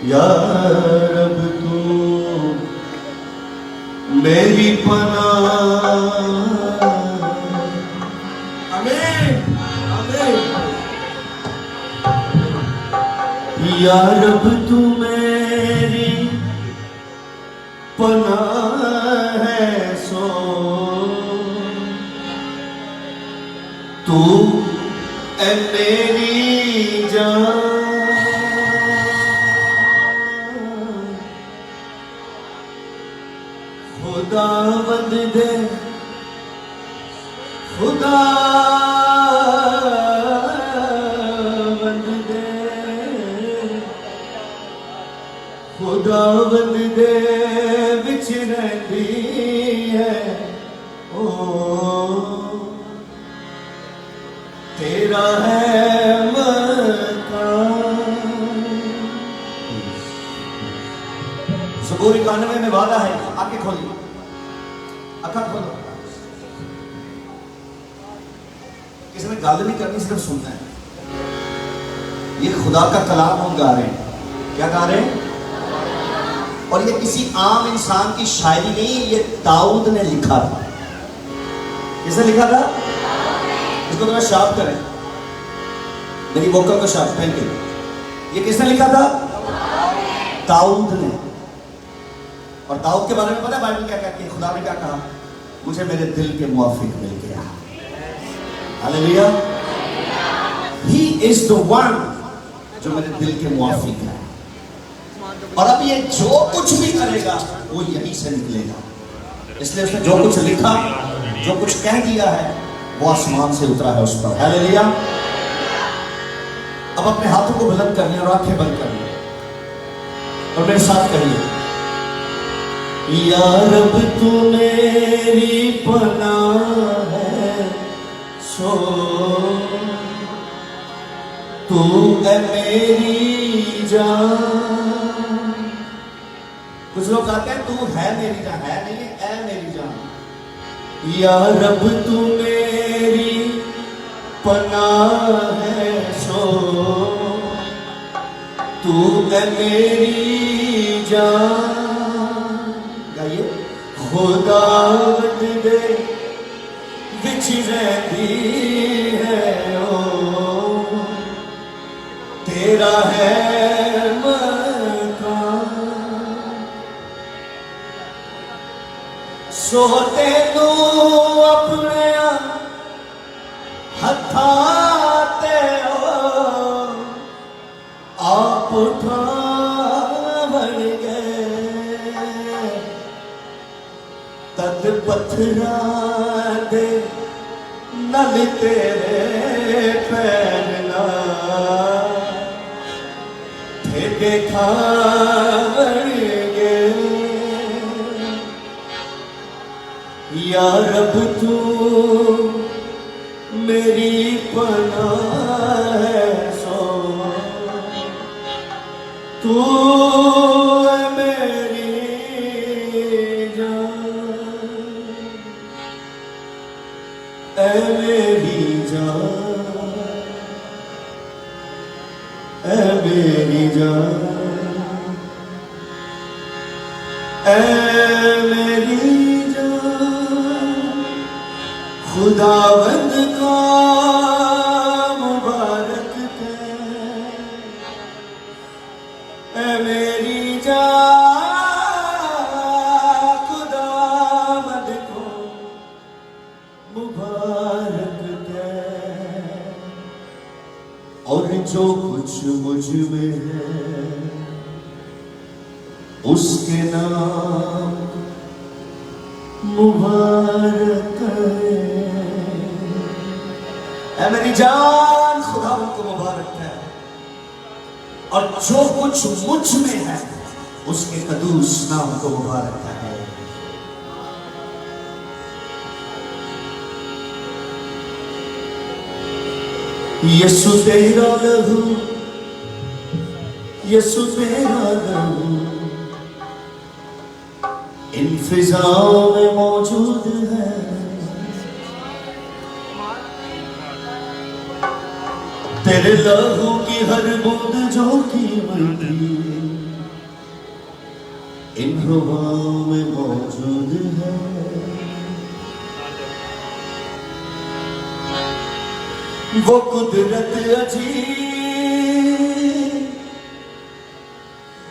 یا رب تو میری پناہ. آمین آمین. یا رب تو میری پناہ ہے سو تو اے میری جان. خدا بند دے خدا بند دے خدا بند دے وچ رہندی ہے او تیرا ہے مکان. زبور 91 میں وعدہ ہے. آنکھیں کھولیے اکھا کھولو. کسی نے گل نہیں کرنی صرف سننا ہے. یہ خدا کا کلام ہم گا رہے ہیں. کیا گا رہے ہیں؟ اور یہ کسی عام انسان کی شاعری نہیں. یہ داؤد نے لکھا تھا. کس نے لکھا تھا؟ اس کو ذرا شارپ کریں. میری ووکل کو شارپ. Thank you. یہ کس نے لکھا تھا؟ داؤد نے. اور داؤد کے بارے میں پتہ ہے بائبل کیا کہتی ہے؟ خدا نے کیا کہا؟ مجھے میرے دل کے موافق مل گیا. ہاللیلویا. He is the one جو میرے دل کے موافق ہے. اور اب یہ جو کچھ بھی کرے گا وہ یہیں سے نکلے گا. اس لیے اس نے جو کچھ لکھا جو کچھ کہہ دیا ہے وہ آسمان سے اترا ہے اس پر. ہاللیلویا. اب اپنے ہاتھوں کو بلند کرنے اور آنکھیں بند کرنے اور میرے ساتھ کہیے یا رب تو میری پناہ ہے سو تو اے میری جان. کچھ لوگ کہتے ہیں تو ہے میری جان. ہے نہیں ہے اے میری جان. یا رب تو میری پناہ ہے سو تو اے میری جان. خدا بند دے وچ رہندی ہے او تیرا ہے مکان. سو تینوں اپنے ہتھاں تے آپ اٹھا بن گئے تد پتھراں دے نل تیرے پہننا تھے دیکھا بن گئے. یا رب تو میری پناہ ہے سو تو اے میری جان. اے میری جان اے میری جان اے میری جان. خداوند کا مبارک ہے اے میری جان. خداوند کو مبارک ہے. اور جو کچھ مجھ میں ہے اس کے نام مبارک ہے. اے میری جان خدا ان کو مبارک ہے. اور جو کچھ مجھ میں ہے اس کے قدوس نام کو مبارک ہے. یسو تیرا لہو یسو تیرا لہو ان فضاؤں میں موجود ہے. تیرے لہو کی ہر بوند جو قیمتی ان ہواؤں میں موجود ہے. وہ قدرت عجیب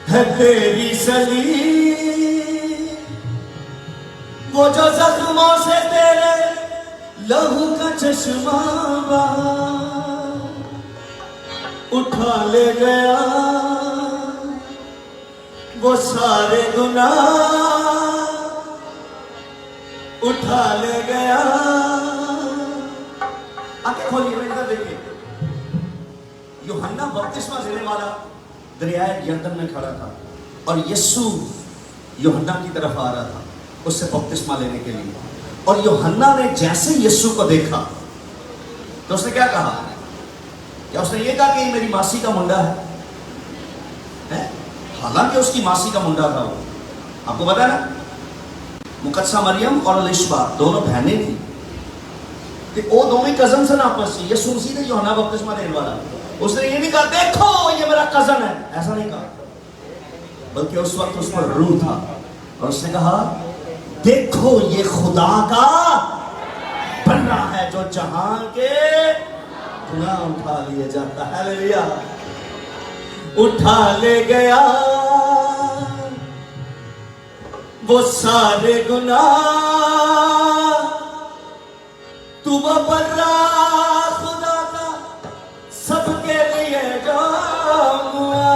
ہے تیری سلیب، وہ جو زخموں سے تیرے لہو کا چشمہ بہا اٹھا لے گیا وہ سارے گناہ اٹھا لے گیا. آنکھیں کھولیے میں ادھر دیکھیں. یوحنا بپتسمہ دینے والا دریائے یردن میں کھڑا تھا اور یسوع یوحنا کی طرف آ رہا تھا اس سے بپتسمہ لینے کے لیے. اور یوحنا نے جیسے یسوع کو دیکھا تو اس نے کیا کہا؟ کیا اس نے یہ کہا کہ یہ میری ماسی کا منڈا ہے؟ حالانکہ اس کی ماسی کا منڈا تھا. وہ آپ کو پتا نا مقدسہ مریم اور الشبہ دونوں بہنیں تھیں کہ وہ دونوں کزن سے آپس میں. یسوع مسیح نے یوحنا بپتسمہ دینے والا اس نے یہ نہیں کہا دیکھو یہ میرا کزن ہے، ایسا نہیں کہا، بلکہ اس وقت اس پر روح تھا اور اس نے کہا دیکھو یہ خدا کا بن رہا ہے جو جہان کے گناہ اٹھا لیے جاتا ہے. ہلیلویا. اٹھا لے گیا وہ سارے گناہ، تو وہ برا خدا کا سب کے لیے جو ہوا.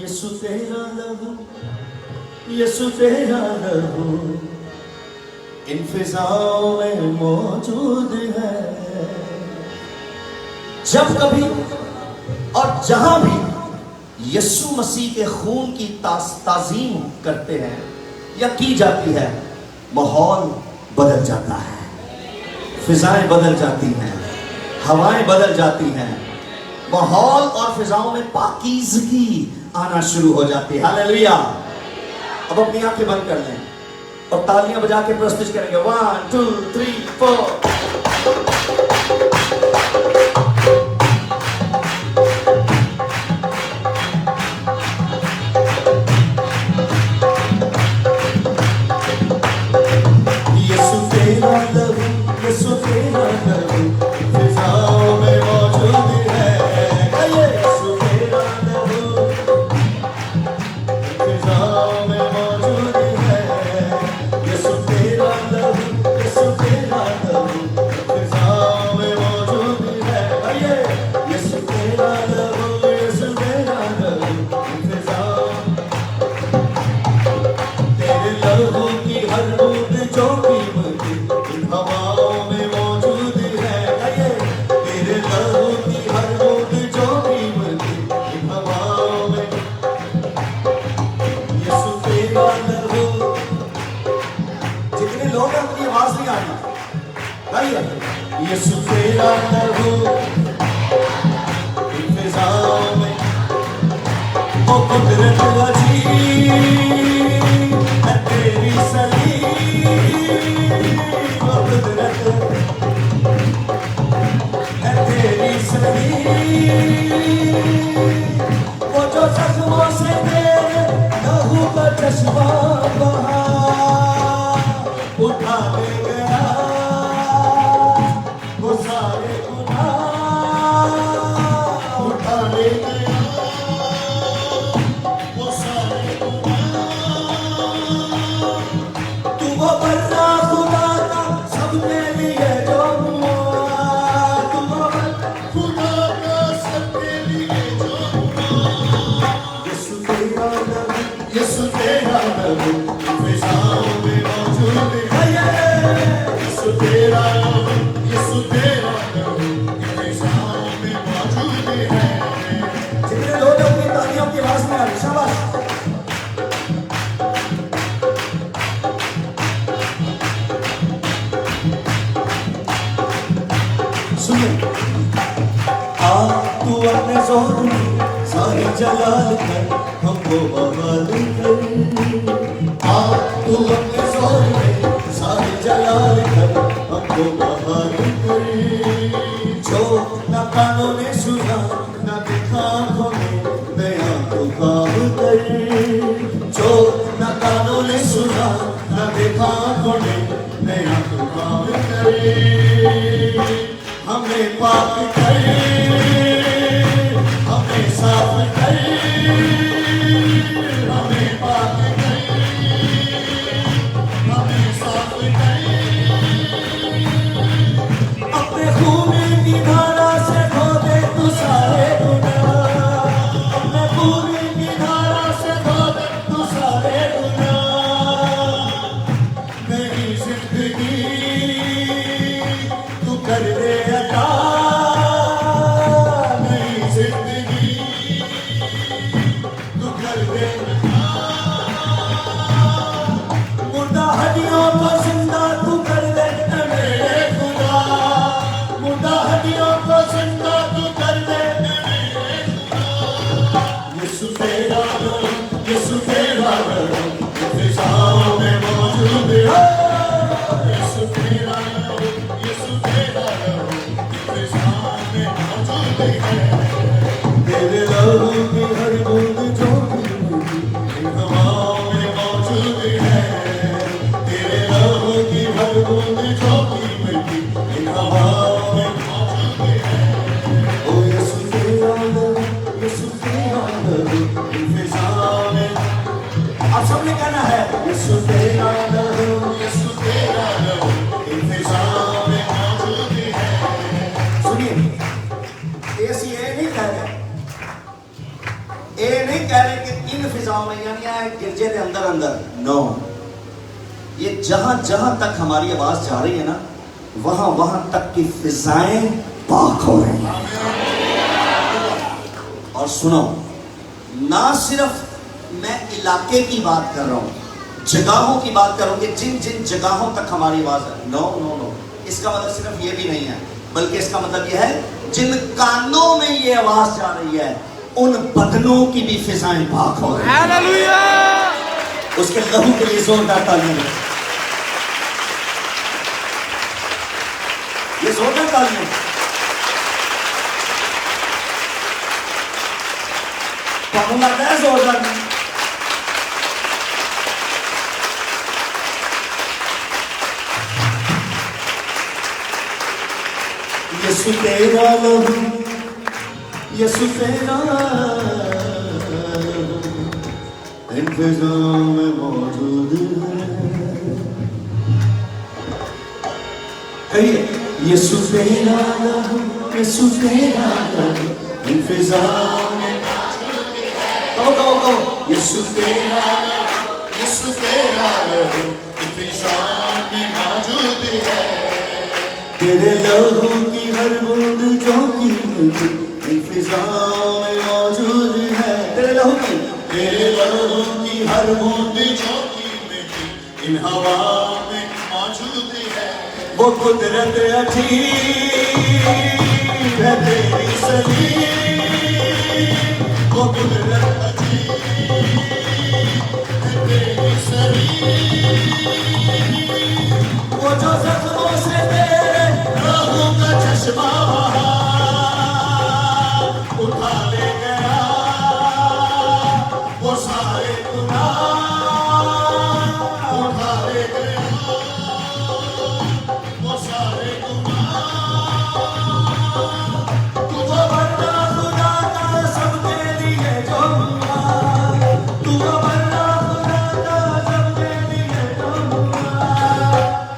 یسوع تیرا لہو، یسوع تیرا لہو ان فضاؤں میں موجود ہے. جب کبھی اور جہاں بھی یسوع مسیح کے خون کی تعظیم کرتے ہیں یا کی جاتی ہے ماحول بدل جاتا ہے، فضائیں بدل جاتی ہیں، ہوائیں بدل جاتی ہیں، ماحول اور فضاؤں میں پاکیزگی آنا شروع ہو جاتی ہے. ہلیلویا. اب اپنی آنکھیں بند کر لیں اور تالیاں بجا کے پرستش کریں گے. 1 2 3 4. یسوع تیرا لہو ان فضاؤں میں، وہ قدرت عجیب ہے تیری سلیب، وہ قدرت ہے تیری سلیب، وہ جو زخموں سے تیرے لہو کا چشمہ بہا اٹھا لے گیا وہ سارے گناہ، اٹھا لے گیا وہ سارے گناہ. تو وہ بڑا خدا کا سب کے لیے جو ہوا، تو وہ خدا کا سب کے لیے جو ہوا. یسوع تیرا لہو، یسوع تیرا لہو فضاؤں میں موجود ہے. یسوع تیرا لہو، یسوع تیرا لہو فضاؤں میں موجود ہے. جتنے لوگ اپنی تالیوں کی آواز میں آ رہے شاباش. سنیں آ تو اپنے زور میں ساری جلال کر ہم کو بحال کر. آ تو اپنے زور میں ساری جلال کر ہم کو بحال کر. ہمیں پاک کر ہمیں صاف کر ہمیں پاک کر ہمیں صاف کر اپنے خون کی دھارا سے دھو دے تو سارے گناہ اپنے خون کی دھارا سے دھو دے تو سارے گناہ نئی زندگی تو کر دے عطا نئی زندگی تو کر دے مردہ ہڈیوں کو زندہ تو کر دے میرے خدا مردہ ہڈیوں کو زندہ تو کر دے یسوع تیرا نام یسوع تیرا نام فضاؤں میں موجود ہے یسوع تیرا نام یسوع تیرا نام فضاؤں میں موجود ہے تیرے لہو کی ہر بوند جو ان ہواؤں میں موجود ہے تیرے لہو کی ہر بوند جو ملتی ان ہواؤں میں موجود ہے او یسوع تیرا نام یسوع تیرا نام فضاؤں میں آپ سب نے کہنا ہے یسوع تیرا نام یسوع تیرا نام فضاؤں میں موجود ہے سنیے ایسی یہ نہیں کہہ رہے یہ نہیں کہہ رہے کہ ان فضاؤں میں یعنی گرجے کے اندر اندر نو یہ جہاں جہاں تک ہماری آواز جا رہی ہے نا وہاں وہاں تک کی فضائیں پاک ہو رہی ہیں اور سنو نہ صرف میں علاقے کی بات کر رہا ہوں جگہوں کی بات کروں کہ جن جن جگہوں تک ہماری آواز ہے نو نو نو اس کا مطلب صرف یہ بھی نہیں ہے بلکہ اس کا مطلب یہ ہے جن کانوں میں یہ آواز جا رہی ہے ان بدنوں کی بھی فضائیں پاک ہو رہی ہیں ہاللویا اس کے لہو کے لیے زوردار تالیاں یہ زوردار تالیاں پاؤں لگتا ہے زوردار یسوع تیرا لہو یسوع تیرا ان فضاؤں میں موجود ہے کہیے یسوع تیرا لہو یسوع تیرا لہو ان فضاؤں میں موجود ہے کہو یسوع تیرا لہو یسوع تیرا لہو ان فضاؤں میں موجود ہے تیرے لہو کی ہر بوند جو قیمتی ان فضاؤں میں موجود ہے تیرے لہو کی ہر بوند جو قیمتی ان ہواؤں میں موجود ہے وہ قدرت عجیب ہے تیری سلیب وہ قدرت عجیب ہے تیری سلیب وہ جو زخموں سے تیرے لہو کا چشمہ اٹھا لے گیا وہ سارے گناہ اٹھا لے گیا وہ سارے گناہ تو بڑا خدا کا سب کے لیے جو ہوا تو بڑا خدا کا سب کے لیے جو ہوا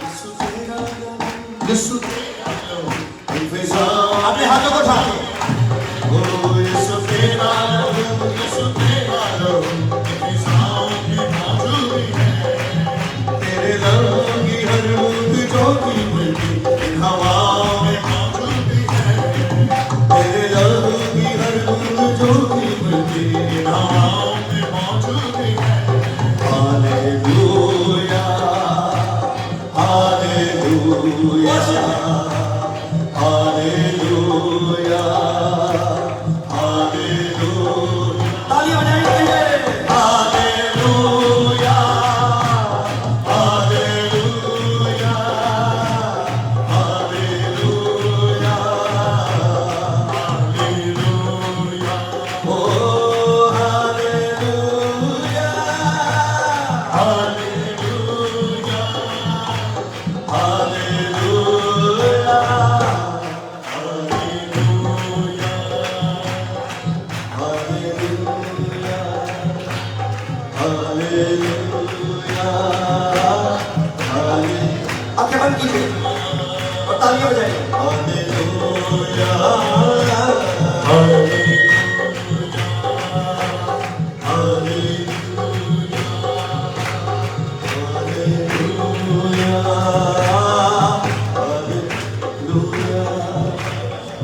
یسوع تیرا نام یسوع تیرا نام فضاؤں اپنے ہاتھوں کو اٹھا کے یسوع تیرا نام یسوع تیرا نام فضاؤں میں موجود ہے تیرے لہو کی ہر بوند جو قیمتی ان ہواؤں میں موجود ہے تیرے لہو کی ہر بوند جو قیمتی ان ہواؤں میں موجود ہے ہاللویا ہاللویا ہاللویا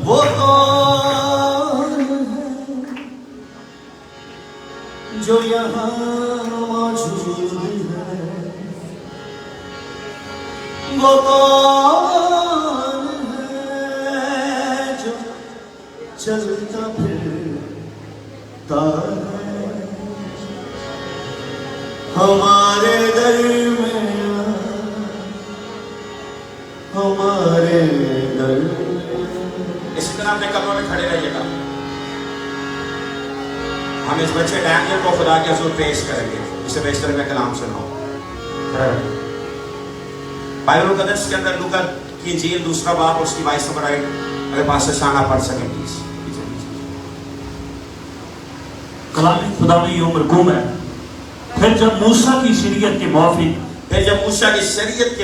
وہ کون ہے جو یہاں موجود ہے؟ وہ کون ہے جو چلتا پھرتا ہے ہمارے درمیان، ہمارے درمیان؟ اسی طرح اپنے قدموں میں کھڑے رہیے گا. ہم اس بچے ڈینیل کو خدا کے حضور پیش کریں گے. اسے بیشتر میں کلام سناؤ. بائبل مقدس کے اندر لوکا کی انجیل دوسرا باب اور اس کی 22 نمبر آیت اگر پاس سے شانہ پڑھ سکیں پلیز. کلام خدا میں یہ مرقوم ہے. پھر جب موسیٰ کی شریعت کے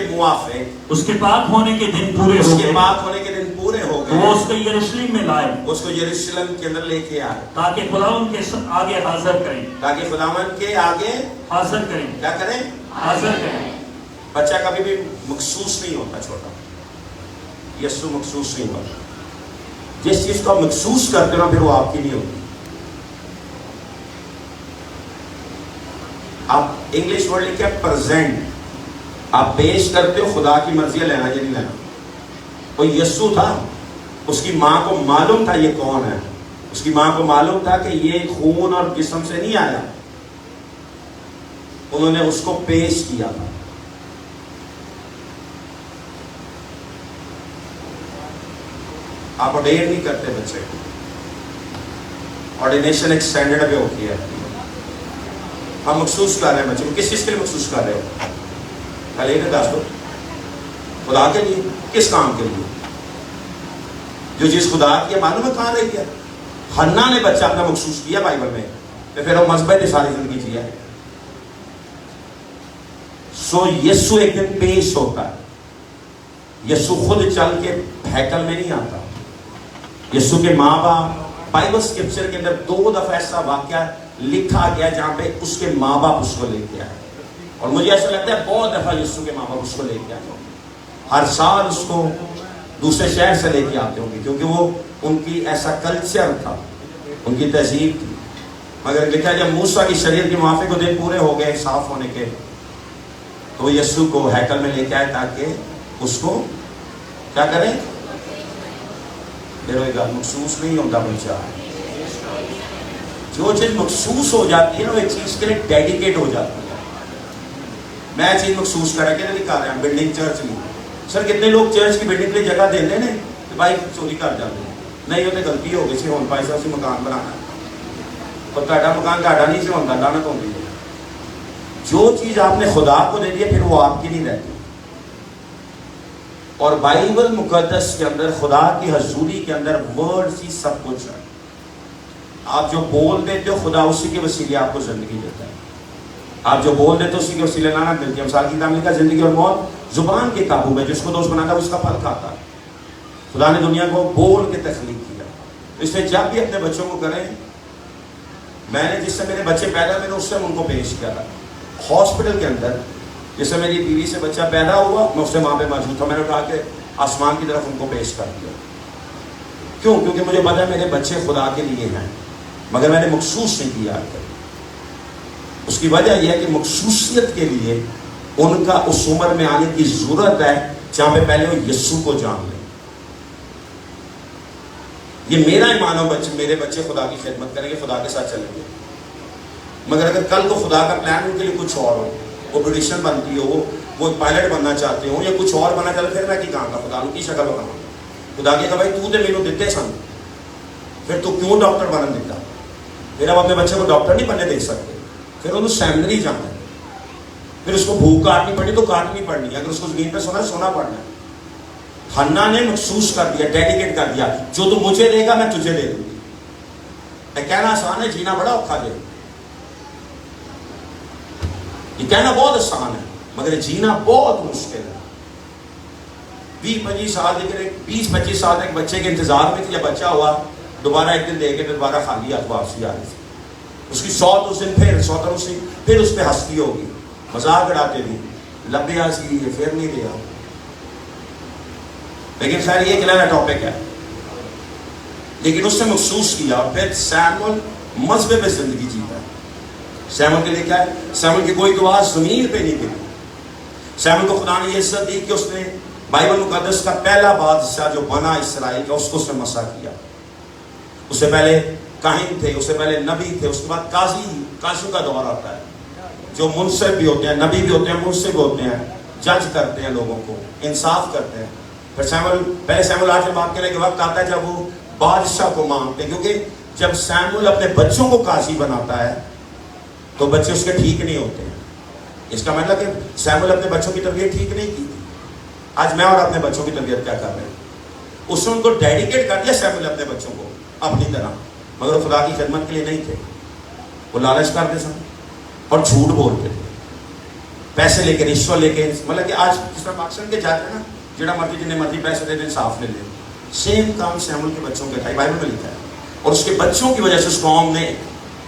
موافق اس کے پاک ہونے کے دن پورے ہو گئے وہ اس کو یروشلم میں لائے، اس کو یروشلم کے اندر لے کے آئے تاکہ خداوند کے آگے حاضر کریں. کیا کریں؟ حاضر کریں. بچہ کبھی بھی مخصوص نہیں ہوتا. چھوٹا یسوع مخصوص نہیں ہوتا. جس چیز کو آپ مخصوص کرتے ہو پھر وہ آپ کی نہیں ہوتی. آپ انگلش ورڈ لکھے پریزنٹ. آپ پیش کرتے ہو خدا کی مرضی ہے، لینا یا نہیں لینا. وہ یسوع تھا، اس کی ماں کو معلوم تھا یہ کون ہے. اس کی ماں کو معلوم تھا کہ یہ خون اور جسم سے نہیں آیا. انہوں نے اس کو پیش کیا تھا. آپ اڈیر نہیں کرتے بچے کو. آرڈینیشن ایک اسٹینڈرڈ پہ ہوتی ہے. ہم مخصوص کر رہے ہیں بچے کو. کس چیز کے لیے مخصوص کر رہے ہو؟ پہلے یہ دس دو. خدا کے لیے. کس کام کے لیے؟ جو چیز خدا کی ہے معلوم ہے کہاں رہی ہے. حنا نے بچہ اپنا مخصوص کیا بائبل میں، پھر وہ مذہب نے ساری زندگی جیا. سو یسوع ایک دن پیش ہوتا ہے. یسوع خود چل کے ہیکل میں نہیں آتا. یسوع کے ماں باپ بائبل اسکرپچر کے اندر 2 دفعہ ایسا واقعہ لکھا گیا جہاں پہ اس کے ماں باپ اس کو لے کے آئے. اور مجھے ایسا لگتا ہے بہت دفعہ یسوع کے ماں باپ اس کو لے کے آئے. ہر سال اس کو دوسرے شہر سے لے کے آتے ہوں گے کیونکہ وہ ان کی ایسا کلچر تھا، ان کی تہذیب تھی. مگر لکھا جب موسیٰ کی شریعت کے موافق وہ دن پورے ہو گئے صاف ہونے کے، تو وہ یسوع کو ہیکل میں لے کے آئے تاکہ اس کو کیا کریں؟ مخصوص نہیں ہوتا بچہ. جو چیز مخصوص ہو جاتی ہے نا وہ ایک چیز کے لیے ڈیڈیکیٹ ہو جاتی ہے. میں چیز مخصوص کرا کے نہیں کہہ رہا ہوں بلڈنگ چرچ نہیں. سر کتنے لوگ چرچ کی بلڈنگ کے لیے جگہ دے دیں کہ بھائی چوری کر جاتے ہیں. نہیں ہوتے غلطی ہو گئی سی ہوں پائے سے مکان بنانا اور تہاڈا مکان تہاڈا نہیں سے ہوتا لعنت ہوتی ہے. جو چیز آپ نے خدا کو دے دی پھر وہ آپ کی نہیں رہتی. اور بائبل مقدس کے اندر خدا کی حضوری کے اندر ورڈ ہی سب کچھ ہے. آپ جو بول دیتے ہو خدا اسی کے وسیلے آپ کو زندگی دیتا ہے. آپ جو بول دیتے ہو اسی کے وسیلے لعنت ملتی ہے. مثال کی تعمیل کا زندگی اور موت زبان کے قابو میں. جس کو دوست بناتا ہے اس کا پھل کھاتا ہے. خدا نے دنیا کو بول کے تخلیق کیا. اس لیے جب بھی اپنے بچوں کو کریں، میں نے جس سے میرے بچے پیدا ہوئے اس سے ان کو پیش کیا تھا. ہاسپٹل کے اندر جس سے میری بیوی سے بچہ پیدا ہوا میں اس سے وہاں پہ موجود تھا. میں نے اٹھا کے آسمان کی طرف ان کو پیش کر دیا. کیوں؟ کیونکہ مجھے پتا ہے میرے بچے خدا کے لیے ہیں مگر میں نے مخصوص نہیں کیا. اس کی وجہ یہ ہے کہ مخصوصیت کے لیے ان کا اس عمر میں آنے کی ضرورت ہے جہاں پہ پہلے وہ یسوع کو جان لیں. یہ میرا ایمان ہو میرے بچے خدا کی خدمت کریں گے، خدا کے ساتھ چلیں گے. مگر اگر کل کو خدا کا پلان ان کے لیے کچھ اور ہو، وہ پوزیشن بنتی ہو، وہ پائلٹ بننا چاہتے ہو یا کچھ اور بننا چاہتے پھر میں کی کہاں گا خدا کی شکل بناؤں. خدا کی کہا بھائی تو تے مینوں دیتے سن پھر تو کیوں ڈاکٹر بنن دیتا. پھر اب اپنے بچے کو ڈاکٹر نہیں بننے دے سکتے. پھر انہوں سیمنری جانا ہے. پھر اس کو بھوک کاٹنی پڑنی تو کاٹنی پڑنی ہے. اگر اس کو زمین پہ سونا ہے سونا پڑنا ہے. حنا نے مخصوص کر دیا، ڈیڈیکیٹ کر دیا. جو تو مجھے دے گا میں تجھے دے دوں گی. کہنا آسان ہے، جینا بڑا اوکھا ہے. یہ کہنا بہت آسان ہے مگر جینا بہت مشکل ہے. 20-25 سال لیکن 20-25 سال تک بچے کے انتظار میں تھی. جب بچہ ہوا دوبارہ ایک دن دے کے دوبارہ خالی ہاتھ واپسی آ رہی تھی. اس کی 100 اس دن پھر 100 اس دن پھر اس پہ ہنستی ہوگی, مذاق اڑاتے بھی, لبے ہنسی پھر نہیں دیا. لیکن خیر یہ کلیئر ٹاپک ہے. لیکن اس نے محسوس کیا. اور پھر سیمول مذہب پہ زندگی جیتا ہے. سیمول کے لیے کیا ہے؟ سیمول کی کوئی دعا زمین پہ نہیں گری. سیمول کو خدا نے یہ عزت دی کہ اس نے بائبل مقدس کا پہلا بادشاہ جو بنا اسرائیل کا, اس کو اس نے مسا کیا. اس سے پہلے کاہن تھے, اس سے پہلے نبی تھے, اس کے بعد قاضی کا دور آتا ہے جو منصف بھی ہوتے ہیں, نبی بھی ہوتے ہیں, منصف بھی ہوتے ہیں, جج کرتے ہیں, لوگوں کو انصاف کرتے ہیں. پھر پہلے سیمول 8 میں بات کرنے کے وقت آتا ہے جب وہ بادشاہ کو مانگتے ہیں, کیونکہ جب سیمول اپنے بچوں کو قاضی بناتا ہے تو بچے اس کے ٹھیک نہیں ہوتے ہیں. اس کا مطلب کہ سیمول اپنے بچوں کی تربیت ٹھیک نہیں کی. آج میں اور اپنے بچوں کی تربیت کیا کر رہے ہیں؟ اس نے ان کو ڈیڈیکیٹ کر دیا سیمول اپنے بچوں کو اپنی طرح, مگر خدا کی خدمت کے لیے نہیں تھے. وہ لالچ کرتے سن اور جھوٹ بولتے تھے, پیسے لے کے, رشوت لے کے. مطلب کہ آج جس طرح پاکستان کے جاتے ہیں نا, جڑا مرضی جتنے مرضی پیسے دے دیں انصاف لے لیں, سیم کام سیمول کے بچوں کے تھا. بائبل میں لکھا ہے. اور اس کے بچوں کی وجہ سے اس قوم نے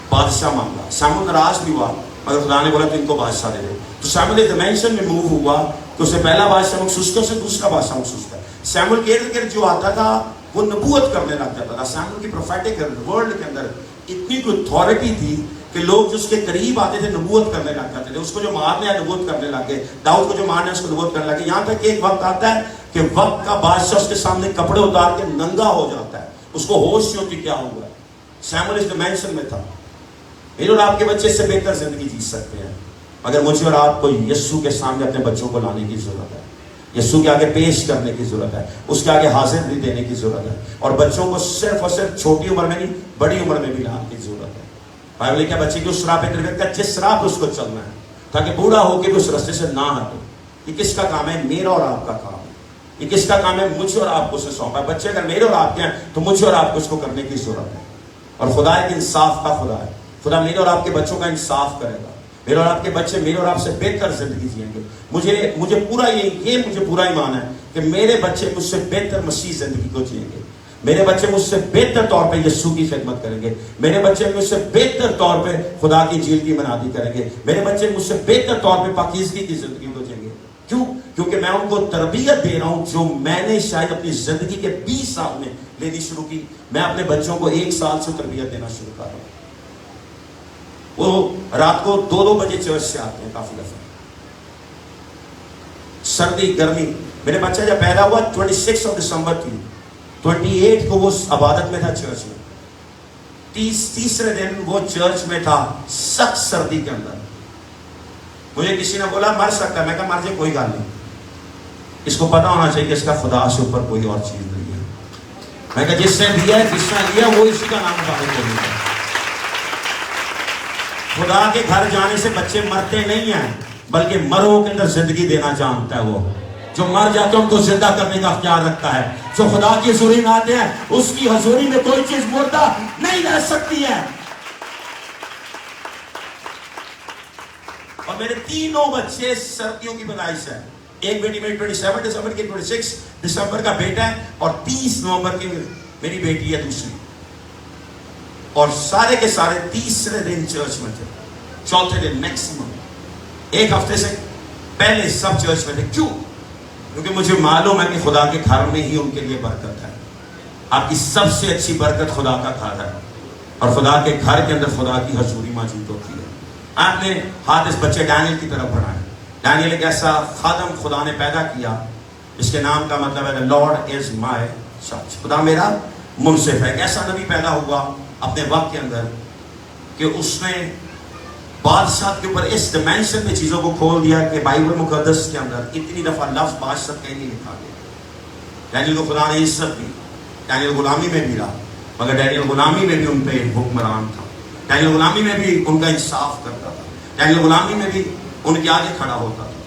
بادشاہ مانگا. سیمول ناراض بھی ہوا, مگر خدا نے بولا تو ان کو بادشاہ دے دے. تو سیمول ایک ڈیمینشن میں موو ہوا کہ اسے پہلا بادشاہ محسوس کیا, اسے دوسرا بادشاہ محسوس کیا. سیمول کے ارد گرد جو آتا تھا وہ نبوت کرنے لگ جاتا تھا. سیمول کی پروفیٹک ورلڈ کے اندر اتنی کوئی اتھارٹی تھی کہ لوگ جو اس کے قریب آتے تھے نبوت کرنے لگ جاتے تھے. اس کو جو مارنے ہے نبوت کرنے لگے, داؤد کو جو مارنے ہے اس کو نبوت کرنے لگے. یہاں تک کہ ایک وقت آتا ہے کہ وقت کا بادشاہ اس کے سامنے کپڑے اتار کے ننگا ہو جاتا ہے, اس کو ہوش نہیں ہوتی کیا ہوا ہے. سیمول اس ڈیمینشن میں تھا. میرے اور آپ کے بچے اس سے بہتر زندگی جی سکتے ہیں, مگر مجھے اور آپ کو یسوع کے سامنے اپنے بچوں کو لانے کی ضرورت ہے. یسوع کے آگے پیش کرنے کی ضرورت ہے, اس کے آگے حاضر بھی دینے کی ضرورت ہے. اور بچوں کو صرف اور صرف چھوٹی عمر میں نہیں, بڑی عمر میں بھی لانے کی ضرورت ہے. بائبل کیا بچے کی اس راہ پہ تربیت کا, جس راہ پہ اس کو چلنا ہے, تاکہ بوڑھا ہو کے بھی اس راستے سے نہ ہٹے. یہ کس کا کام ہے؟ میرا اور آپ کا کام ہے. یہ کس کا کام ہے؟ مجھے اور آپ کو اسے سونپا ہے. بچے اگر میرے اور آپ کے ہیں تو مجھے اور آپ کو اس کو کرنے کی ضرورت ہے. اور خدا ایک انصاف کا خدا ہے. خدا میرے اور آپ کے بچوں کا انصاف کرے گا. میرے اور آپ کے بچے میرے اور آپ سے بہتر زندگی جئیں گے. مجھے پورا ایمان ہے کہ میرے بچے مجھ سے بہتر مسیح زندگی کو جئیں گے. میرے بچے مجھ سے بہتر طور پہ یسوع کی خدمت کریں گے. میرے بچے مجھ سے بہتر طور پہ خدا کی انجیل کی منادی کریں گے. میرے بچے مجھ سے بہتر طور پہ پاکیزگی کی زندگی کو جئیں گے. کیوں؟ کیونکہ میں ان کو تربیت دے رہا ہوں جو میں نے شاید اپنی زندگی کے 20 سال میں لینی شروع کی. میں اپنے بچوں کو 1 سال سے تربیت دینا شروع کر رہا ہوں. وہ رات کو 2-2 بجے چرچ سے آتے ہیں. کافی دفعہ سردی گرمی. میرے بچہ جب پیدا ہوا 26 دسمبر کی, 28 کو وہ عبادت میں تھا چرچ میں. تیسرے دن وہ چرچ میں تھا سخت سردی کے اندر. مجھے کسی نے بولا مر سکتا ہے. میں کہا مر جائے کوئی گل نہیں, اس کو پتا ہونا چاہیے کہ اس کا خدا سے اوپر کوئی اور چیز نہیں ہے. میں کہا جس نے دیا ہے, جس نے لیا وہ اسی کا نام بتانے کو نہیں ہے. خدا کے گھر جانے سے بچے مرتے نہیں ہیں, بلکہ مروں کے اندر زندگی دینا جانتا ہے. وہ جو مر جاتے ہیں ان کو زندہ کرنے کا اختیار رکھتا ہے. جو خدا کی حضوری میں آتے ہیں اس کی حضوری میں کوئی چیز مردہ نہیں رہ سکتی ہے. اور میرے تینوں بچے سردیوں کی پیدائش ہے. ایک بیٹی میری 27 دسمبر کی, 26 دسمبر کا بیٹا ہے, اور 30 نومبر کی میری بیٹی ہے دوسری. اور سارے کے سارے تیسرے دن چرچ میں تھے, چوتھے دن میکسیمم. 1 ہفتے سے پہلے سب چرچ میں تھے. کیوں؟ کیونکہ مجھے معلوم ہے کہ خدا کے گھر میں ہی ان کے لیے برکت ہے. آپ کی سب سے اچھی برکت خدا کا گھر ہے, اور خدا کے گھر کے اندر خدا کی حضوری موجود ہوتی ہے. آپ نے ہاتھ اس بچے ڈینیل کی طرف بڑھائے. ڈینیل ایک ایسا خادم خدا نے پیدا کیا جس کے نام کا مطلب ہے لارڈ از مائی جج. خدا میرا منصف ہے. ایک ایسا نبی پیدا ہوا اپنے وقت کے اندر کہ اس نے بادشاہ کے اوپر اس ڈیمینشن میں چیزوں کو کھول دیا کہ بائبل مقدس کے اندر اتنی دفعہ لفظ بادشاہ کہیں نہیں لکھا گیا. ڈینیل کو خدا نے عزت دی. ڈینیل غلامی میں بھی رہا, مگر ڈینیل غلامی میں بھی ان پہ حکمران تھا. ڈینیل غلامی میں بھی ان کا انصاف کرتا تھا. ڈینیل غلامی میں بھی ان کے آگے کھڑا ہوتا تھا.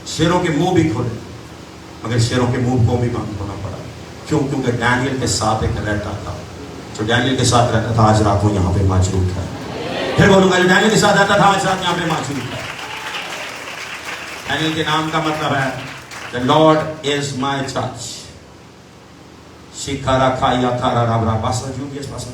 شیروں کے منہ بھی کھولے, مگر شیروں کے منہ کو بھی بند ہونا پڑا. کیوں؟ کیونکہ ڈینیل کے ساتھ ایک رہتا تھا. جو ڈینیل کے ساتھ رہتا تھا آج رات کو یہاں پہ موجود ہے. پھر بولوں گا جو ڈینیل کے ساتھ رہتا تھا آج رات یہاں پہ موجود ہے. ڈینیل کے نام کا مطلب ہے The Lord is my judge. Shikara kaya tara rabra pastor Julius pastor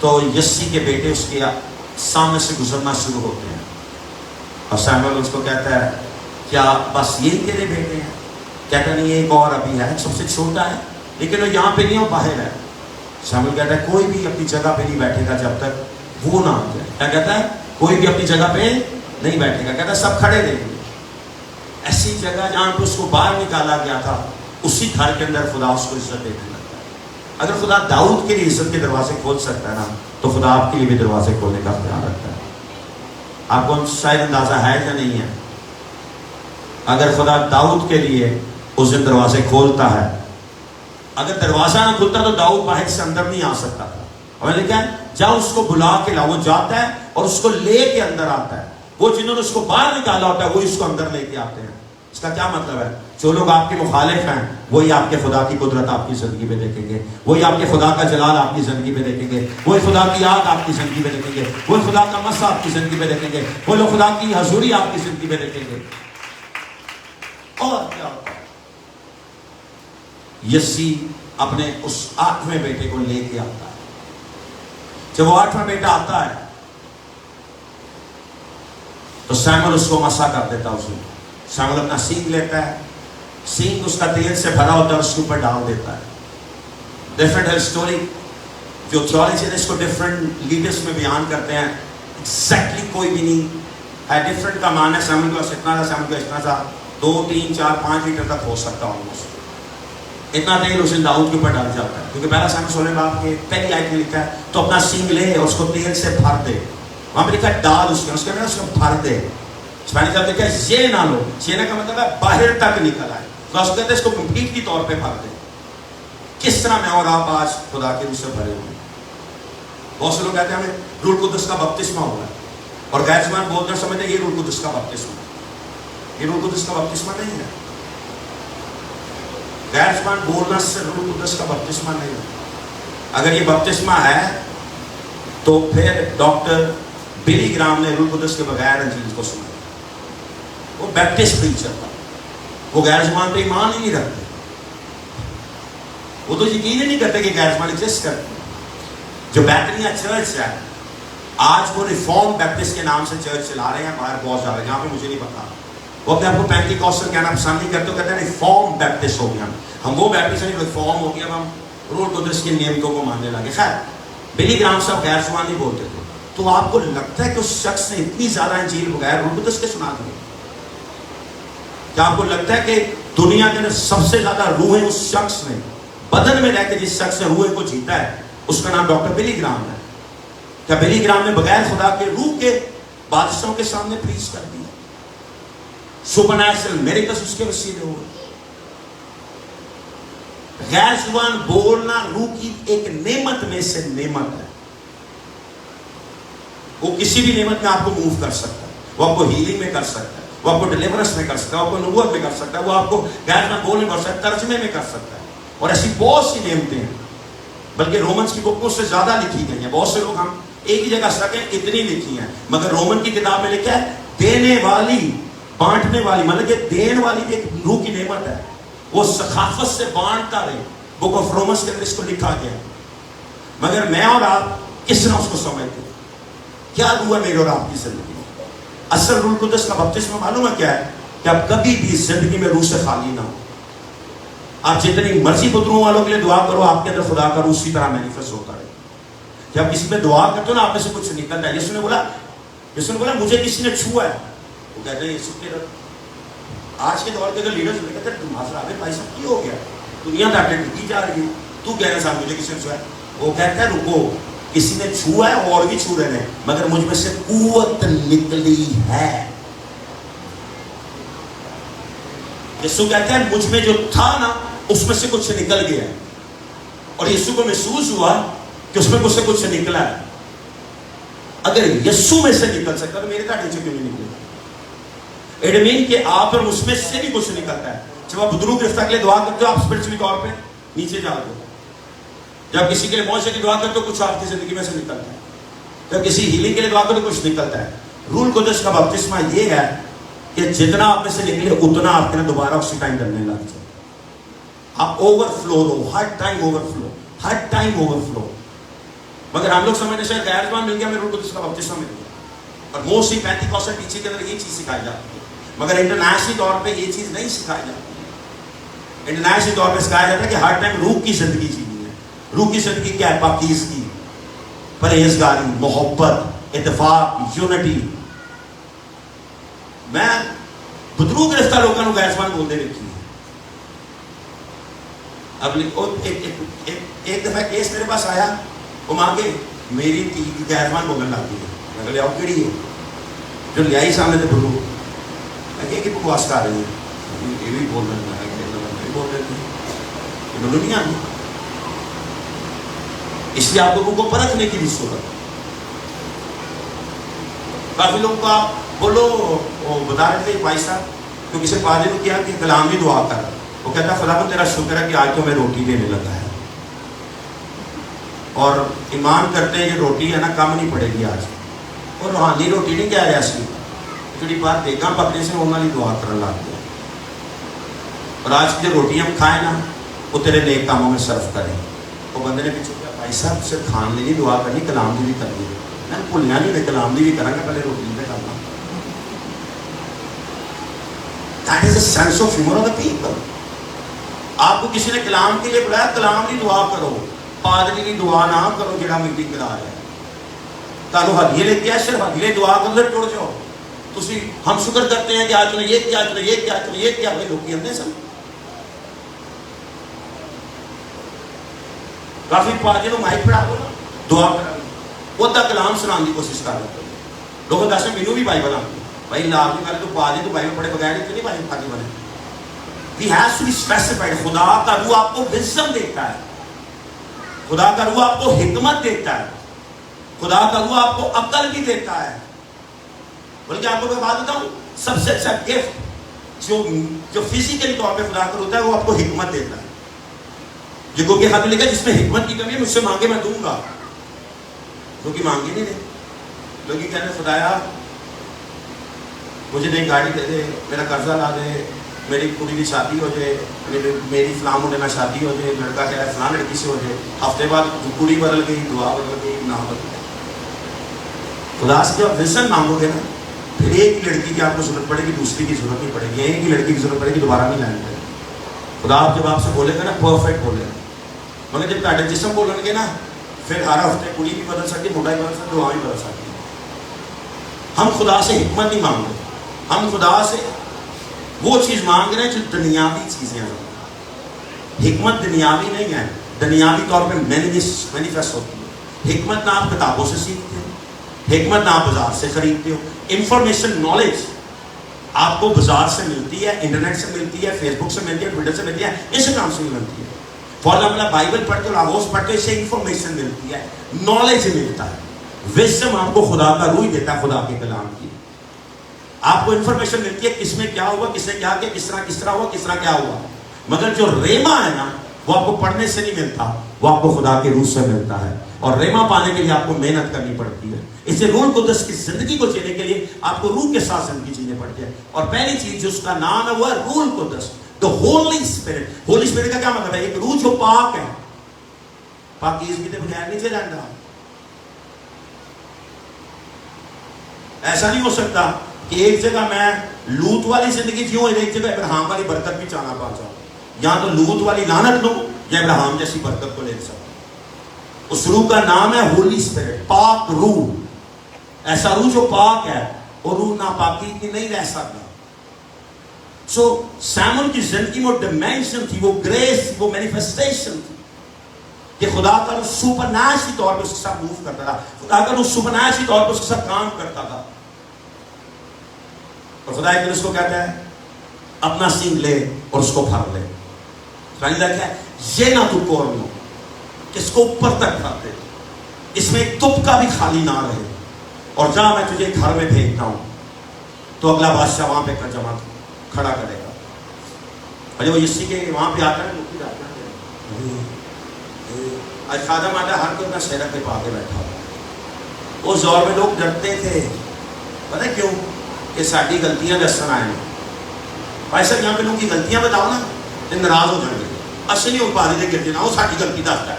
تو یسی کے بیٹے اس کے سامنے سے گزرنا شروع ہوتے ہیں اور سیموئل اس کو کہتا ہے کیا بس یہی تیرے بیٹے ہیں؟ کہتا نہیں ایک اور ابھی ہے سب سے چھوٹا ہے لیکن وہ یہاں پہ نہیں وہ باہر ہے. سیموئل کہتا ہے کوئی بھی اپنی جگہ پہ نہیں بیٹھے گا جب تک وہ نہ آ جائے. کیا کہتا ہے؟ کوئی بھی اپنی جگہ پہ نہیں بیٹھے گا. کہتا ہے سب کھڑے رہیں گے. ایسی جگہ جہاں پہ اس کو باہر نکالا گیا تھا اسی گھر کے اندر خدا اس کو عزت دینے لگتا ہے. اگر خدا داؤد کے لیے عزت کے دروازے کھول سکتا ہے نا تو خدا آپ کے لیے بھی دروازے کھولنے کا اختیار رکھتا ہے. آپ کو شاید اندازہ ہے یا نہیں ہے؟ اگر خدا داؤد کے لیے اس دن دروازے کھولتا ہے, اگر دروازہ نہ کھلتا تو داؤد باہر سے اندر نہیں آ سکتا تھا. اور میں نے کہا جا اس کو بلا کے لا, وہ جاتا ہے اور اس کو لے کے اندر آتا ہے. وہ جنہوں نے اس کو باہر نکالا ہوتا ہے وہی اس کو اندر لے کے آتے ہیں. اس کا کیا مطلب ہے؟ جو لوگ آپ کے مخالف ہیں وہی آپ کے خدا کی قدرت آپ کی زندگی میں دیکھیں گے, وہی آپ کے خدا کا جلال آپ کی زندگی میں دیکھیں گے, وہی خدا کی یاد آپ کی زندگی میں دیکھیں گے, وہی خدا کا مسا آپ کی زندگی میں دیکھیں گے, وہ لوگ خدا کی حضوری آپ کی زندگی میں دیکھیں گے. اور کیا ہوتا ہے؟ یسی اپنے اس 8ویں بیٹے کو لے کے آتا ہے. جب وہ 8واں بیٹا آتا ہے تو سیموئل اس کو مسا کر دیتا ہے. سیموئل اپنا سینگ لیتا ہے, سینگ اس کا تیل سے بھرا ہوتا ہے, اس کے اوپر ڈال دیتا ہے. ڈفرنٹ ہسٹوری جو تھیولوجی اس کو ڈفرنٹ لیڈرز میں بیان کرتے ہیں, ایگزیکٹلی کوئی بھی نہیں ہے. ڈفرنٹ کا معنی ہے سیموئل کا اتنا تھا, سیموئل کا اتنا تھا, 2 3 4 5 لیٹر تک ہو سکتا آلموسٹ. اتنا تیل اسے داؤد کے اوپر ڈال جاتا ہے کیونکہ پہلا سیموئل 16 باب کے پہلی آیت میں لکھا ہے تو اپنا سینگ لے اور اس کو تیل سے بھر دے. وہاں پہ لکھا ہے ڈال اس کے اندر, اس کو بھر دے. اسپینش میں لکھا ہے یہ نہ لو, یہ کا مطلب ہے باہر تک نکل آئے. تو اس کو کہتے ہیں اس کو کمپلیٹ کی طور پہ بھر دے. کس طرح میں اور آپ آج خدا کے روح سے بھرے ہوئے ہیں؟ بہت سے لوگ کہتے ہیں ہمیں روح القدس کا بپتسمہ ہوا ہے اور غیر زبان بولتے سمجھتے ہیں یہ روح القدس کا بپتسمہ ہے. یہ روح القدس کا بپتسمہ نہیں ہے. غیر زبان بولنا سے روح القدس کا بپتسمہ نہیں ہے. اگر یہ بپتسمہ ہے تو پھر ڈاکٹر بلی گرام نے روح القدس کے بغیر انجیل کو سنا. وہ بیپٹسٹ پریچر تھا, وہ غیر زبان پہ ایمان ہی نہیں رکھتے. وہ تو یقین ہی نہیں کرتے کہ غیر زبان ایگزسٹ کرتے. جو بیتنیا چرچ ہے آج وہ ریفارم بیپٹسٹ کے نام سے چرچ چلا رہے ہیں باہر بہت زیادہ, یہاں پہ مجھے نہیں پتا. وہ اپنے آپ کو پینٹیکوسٹل کہنا پسند نہیں کرتے, کہتے ہیں ریفارم بیپٹسٹ ہو گیا ہم. وہ بیپٹسٹ نہیں, ریفارم ہو گیا, ہم روح القدس کے نعمتوں کو ماننے لگے. خیر بلی گرام صاحب غیر زبان نہیں بولتے تھے. تو آپ کو لگتا ہے کہ اس شخص نے اتنی زیادہ انجیل بغیر روح القدس کے سنا دی؟ کیا آپ کو لگتا ہے کہ دنیا کے اندر سب سے زیادہ روحیں اس شخص نے بدن میں رہ کے جس شخص نے روح کو جیتا ہے اس کا نام ڈاکٹر بلی گرام ہے؟ کیا بلی گرام نے بغیر خدا کے روح کے بادشاہوں کے سامنے پریچ کر دیا؟ سپرنیچرل میریکلز اس کے وسیلے ہوئے. غیر زبان بولنا روح کی ایک نعمت میں سے نعمت ہے. وہ کسی بھی نعمت میں آپ کو موو کر سکتا ہے. وہ آپ کو ہیلنگ میں کر سکتا ہے, وہ آپ کو ڈیلیورنس میں کر سکتا ہے, وہ آپ کو نبوت میں کر سکتا ہے, وہ آپ کو غیر زبان بولنے میں کر سکتا ہے, ترجمے میں کر سکتا ہے. اور ایسی بہت سی نعمتیں ہیں, بلکہ رومنس کی بک میں اس سے زیادہ لکھی گئی ہیں. بہت سے لوگ ہم ایک ہی جگہ سکیں اتنی لکھی ہیں, مگر رومن کی کتاب میں لکھا ہے دینے والی بانٹنے والی, مطلب کہ دین والی بھی ایک روح کی نعمت ہے. وہ سخاوت سے بانٹتا رہے. بک آف رومنس کے اندر اس کو لکھا گیا. مگر میں اور آپ کس طرح اس کو سمجھتے ہیں؟ کیا روح ہے میرے اور آپ کی زندگی میں؟ اصل روح القدس کا بپتسمہ معلوم ہے کیا ہے؟ کہ آپ کبھی بھی زندگی میں روح سے خالی نہ ہو. آپ جتنی مرضی بدروں والوں کے لیے دعا کرو, آپ کے اندر خدا کا روح اسی طرح مینیفیسٹ ہوتا رہے. جب کسی پہ دعا کرتے ہو نا آپ میں سے کچھ نکلتا ہے. یسوع نے بولا مجھے کسی نے چھوا ہے. وہ کہتے ہیں یسوع کے آج کے دور کے اگر لیڈرز ہوتے کہتے ہیں تمہارا بھائی صاحب کیا ہو گیا, دنیا ڈاٹے ڈگی جا رہی ہے, تو کہہ رہے صاحب مجھے کسی نے چھوا ہے. وہ کہتا ہے رکو, کسی نے چھوا ہے اور بھی چھو رہے ہیں, مگر مجھ میں سے قوت نکلی ہے. یسوع کہتے ہیں مجھ میں جو تھا نا اس میں سے کچھ نکل گیا ہے. اور یسوع کو محسوس ہوا کہ اس میں کچھ سے کچھ نکلا ہے. اگر یسوع میں سے نکل سکتا تو میرے تاڑے سے کیوں نہیں نکلے؟ ایڈمین کہ آپ اور اس میں سے بھی کچھ نکلتا ہے. جب آپ بدرو گرفتہ کے لیے دعا کرتے ہو آپ اسپرچولی طور پہ نیچے جاتے ہو. جب کسی کے لیے معاشرے کی دعا کرتے ہو کچھ آپ کی زندگی میں سے نکلتا ہے. جب کسی ہیلنگ کے لیے دعا کرتے ہو کچھ نکلتا ہے. روح القدس کا بپتسمہ یہ ہے کہ جتنا آپ میں سے نکلے اتنا آپ کے دوبارہ اسی ٹائم کرنے لگ جائے. آپ اوور فلو رہو, ہر ٹائم اوور فلو, ہر ٹائم اوور فلو. مگر ہم لوگ سمجھتے ہیں شاید غیر زبان مل گیا، میرے روح القدس کا بپتسمہ مل گیا. اور موسٹلی 35% ٹیچنگ کے اندر یہ چیز سکھائی جاتی ہے، مگر انٹرنیشنل طور پہ یہ چیز نہیں سکھائی جاتی. انٹرنیشنل طور پہ سکھایا جاتا ہے کہ ہر ٹائم روح کی زندگی جینے ہے. روح کی زندگی کیا ہے؟ پاکیزگی، پرہیزگاری، محبت، اتفاق، یونٹی. میں بدرو گرفتہ لوگوں کو غیر زبان بولتے رکھی. اب ایک دفعہ کیس میرے پاس آیا، وہ ماں کے میری تھی غیر زبان بولنے لگتی ہے. میں لے آؤ کیڑی ہے جو لے آئی سامنے سے بولو. میں کہ بکواس کر رہی ہے، یہ بھی بول رہے ہیں، بول رہے ہیں بولو نہیں آتی. اس لیے آپ لوگوں کو پرکھنے کی بھی ضرورت. کافی لوگوں کو آپ بولو، وہ بتا رہے تھے بھائی صاحب تو کسی پادری کو کیا کہ کلام بھی دعا کر، وہ کہتا خدا تیرا شکر ہے کہ آج تو میں روٹی دینے لگا ہے. اور ایمان کرتے ہیں یہ روٹی ہے نا کم نہیں پڑے گی آج. اور روحانی روٹی نہیں کہہ رہا سی جڑی بات دیکھا پکنے سے انہوں نے دعا کرنے لگ گیا. اور آج کی جو روٹی ہم کھائیں نا وہ تیرے نیک کاموں میں صرف کریں. وہ بندے نے پیچھے کہا بھائی صاحب صرف کھان لی نہیں دعا کرنی، کلام دی بھی کرنی. میں بھولیا نہیں، میں کلام دی بھی کروں گا، پہلے روٹی بھی کرنا. That is the sense of humor of the people. آپ کو کسی نے کلام کے لیے بلایا، کلام کی دعا کرو، پادری کی دعا نہ کرو جڑا میٹنگ کرا رہا ہے. تانوں ہدیے لے کے آئے، صرف ہدیے دعا کر لے ٹوڑ جاؤ. تسی ہم شکر کرتے ہیں کہ آج نے یہ کیا، آج نے یہ کیا، آج نے یہ کیا. بھائی لوگ اندے سن. کافی پادری لوگ مائک پڑھا دو نا دعا کرا وہ تک کلام سنان کی کوشش کر رہے. لوگ دس مینو بھی بائبل آتی بھائی لاپ نہیں کرے تو پادری تو بائبل پڑھے بغیر نہیں بھائی پادری بنے. He has to be specified. خدا کا روح آپ کو وزڈم دیتا ہے، خدا کا روح آپ کو حکمت دیتا ہے، خدا کا روح آپ کو عقل بھی دیتا ہے. بلکہ آپ کو میں بات بتاؤں، سب سے اچھا گفٹ جو فزیکلی طور پہ خدا کا ہوتا ہے وہ آپ کو حکمت دیتا ہے. جگو کے خط لکھا جس میں حکمت کی کمی ہے مجھ سے مانگے میں دوں گا. کیونکہ مانگے نہیں دے. لوگ یہ کہنے خدایا مجھے نئی گاڑی دے دے، میرا قرضہ لا دے، میری کڑی کی شادی ہو جائے، میری فلاں منڈے میں شادی ہو جائے، لڑکا کہہ رہا ہے فلاں لڑکی سے ہو جائے. ہفتے بعد کڑی بدل گئی، دعا بدل گئی، نہ بدل گئی. خدا سے جب وزن مانگو گے نا پھر ایک ہی لڑکی کی آپ کو ضرورت پڑے گی، دوسری کی ضرورت نہیں پڑے گی. ایک ہی لڑکی کی ضرورت پڑے گی، دوبارہ نہیں لائیں گے. خدا آپ جب آپ سے بولے گا نا پرفیکٹ بولے گا. مگر جب تاڑے جسم بولیں گے نا پھر ہر ہفتے کڑی بھی بدل سکتی، موٹا بھی بدل سکتی، دعا بھی بدل سکتی. ہم خدا سے حکمت نہیں مانگ رہے، ہم خدا سے وہ چیز مانگ رہے ہیں جو دنیاوی چیزیں ہیں. حکمت دنیاوی نہیں ہے، دنیاوی طور پہ مینیفیسٹ ہوتی ہے. حکمت نہ آپ کتابوں سے سیکھتے ہو، حکمت نہ آپ بازار سے خریدتے ہو. انفارمیشن نالج آپ کو بازار سے ملتی ہے، انٹرنیٹ سے ملتی ہے، فیس بک سے ملتی ہے، ٹویٹر سے ملتی ہے، انسٹاگرام سے ملتی ہے. فار ایگزامپل بائبل پڑھتے ہو، لاگوس پڑھتے ہو، اس سے انفارمیشن ملتی ہے، نالج ملتا ہے. وزڈم آپ کو خدا کا روح دیتا ہے، خدا کے کلام کی. آپ کو انفارمیشن ملتی ہے کس میں کیا ہوا، کس نے کیا کیا، کس طرح ہوا، کس طرح کیا ہوا. مگر جو ریما ہے نا وہ آپ کو پڑھنے سے نہیں ملتا، وہ آپ کو خدا کے روح سے ملتا ہے. اور ریما پانے کے لیے آپ کو محنت کرنی پڑتی ہے. اس لیے روح القدس کی زندگی کو جینے کے لیے آپ کو روح کے ساتھ زندگی جینے پڑتی ہے. اور پہلی چیز جو اس کا نام ہے وہ ہے روح القدس، the Holy Spirit. Holy spirit کا کیا مطلب ہے؟ ایک روح جو پاک ہے. پاکیزگی کے بغیر نہیں چلا جاتا. ایسا نہیں ہو سکتا کہ ایک جگہ میں لوط والی زندگی جیوں اور ایک جگہ ابراہیم والی برکت بھی چاہنا پا جاؤں. یا تو لوط والی لعنت لو یا ابراہیم جیسی برکت کو لے سکتا. اس روح کا نام ہے ہولی اسپرٹ، پاک روح. ایسا روح جو پاک ہے اور روح ناپاکی کی نہیں رہ سکتا. سو سیمون کی زندگی میں وہ ڈیمینشن تھی، وہ گریس تھی، وہ مینیفیسٹیشن تھی کہ خدا کا روح سپر نیچرل طور پہ اس کے ساتھ موو کرتا تھا. خدا کا روح سپر نیچرل طور پہ اس کے ساتھ کام کرتا تھا. اور خدا ایک دن اس کو کہتا ہے اپنا سینگ لے اور اس کو پھڑ لے. کیا ہے یہ نہ تو کور لو کہ اس کو اوپر تک پھڑ دے، اس میں ایک تپ کا بھی خالی نہ رہے. اور جہاں میں تجھے گھر میں بھیجتا ہوں تو اگلا بادشاہ وہاں پہ جمع کھڑا کرے گا. اور جب وہ اسی کے وہاں پہ آتا ہے آج خادم آتا ہے ہر کوئی اپنا شہرہ کے پا کے بیٹھا ہوا. اس دور میں لوگ ڈرتے تھے، پتہ کیوں؟ کہ ساری غلطیاں دسن آئے ہیں. بھائی صاحب یہاں پہ لوگوں کی غلطیاں بتاؤ نا تو ناراض ہو جائیں گے. اصل نہیں ہو پا رہی تھے گرتے نہ وہ ساری غلطی دستا ہے.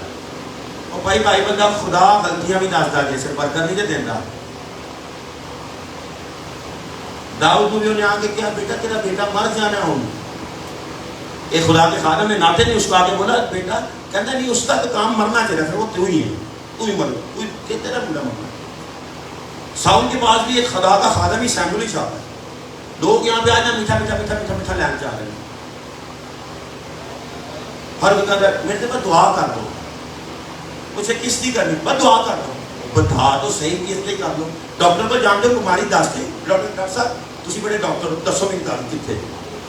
اور بھائی بندہ خدا غلطیاں بھی دسدا جیسے برکت نہیں دے دینا. داؤد کو بھی انہیں آ کے کیا بیٹا تیرا بیٹا مر جانا ہوں. ایک خدا کے خادم نے ناطے نے اس کو آگے بولا بیٹا, کہتا نہیں اس کا تو کام مرنا چاہیے پھر وہ تو ہی ہے, تو ہی مر, تیرا بیٹا مرنا. ساؤل کے پاس بھی ایک خدا کا خادم ہی سیموئیل ہی چاہتا ہے. لوگ یہاں پہ آج میٹھا میٹھا میٹھا میٹھا میٹھا لینا چاہ رہے ہیں. ہر بندہ میرے سے دعا کر دو, مجھے کس لیے کرنی, بس دعا کر دو, بتا تو صحیح کس لیے کر دو. ڈاکٹر کو جانتے ہو بیماری دستے, ڈاکٹر صاحب تسی بڑے ڈاکٹر دسو میری دس کتنے,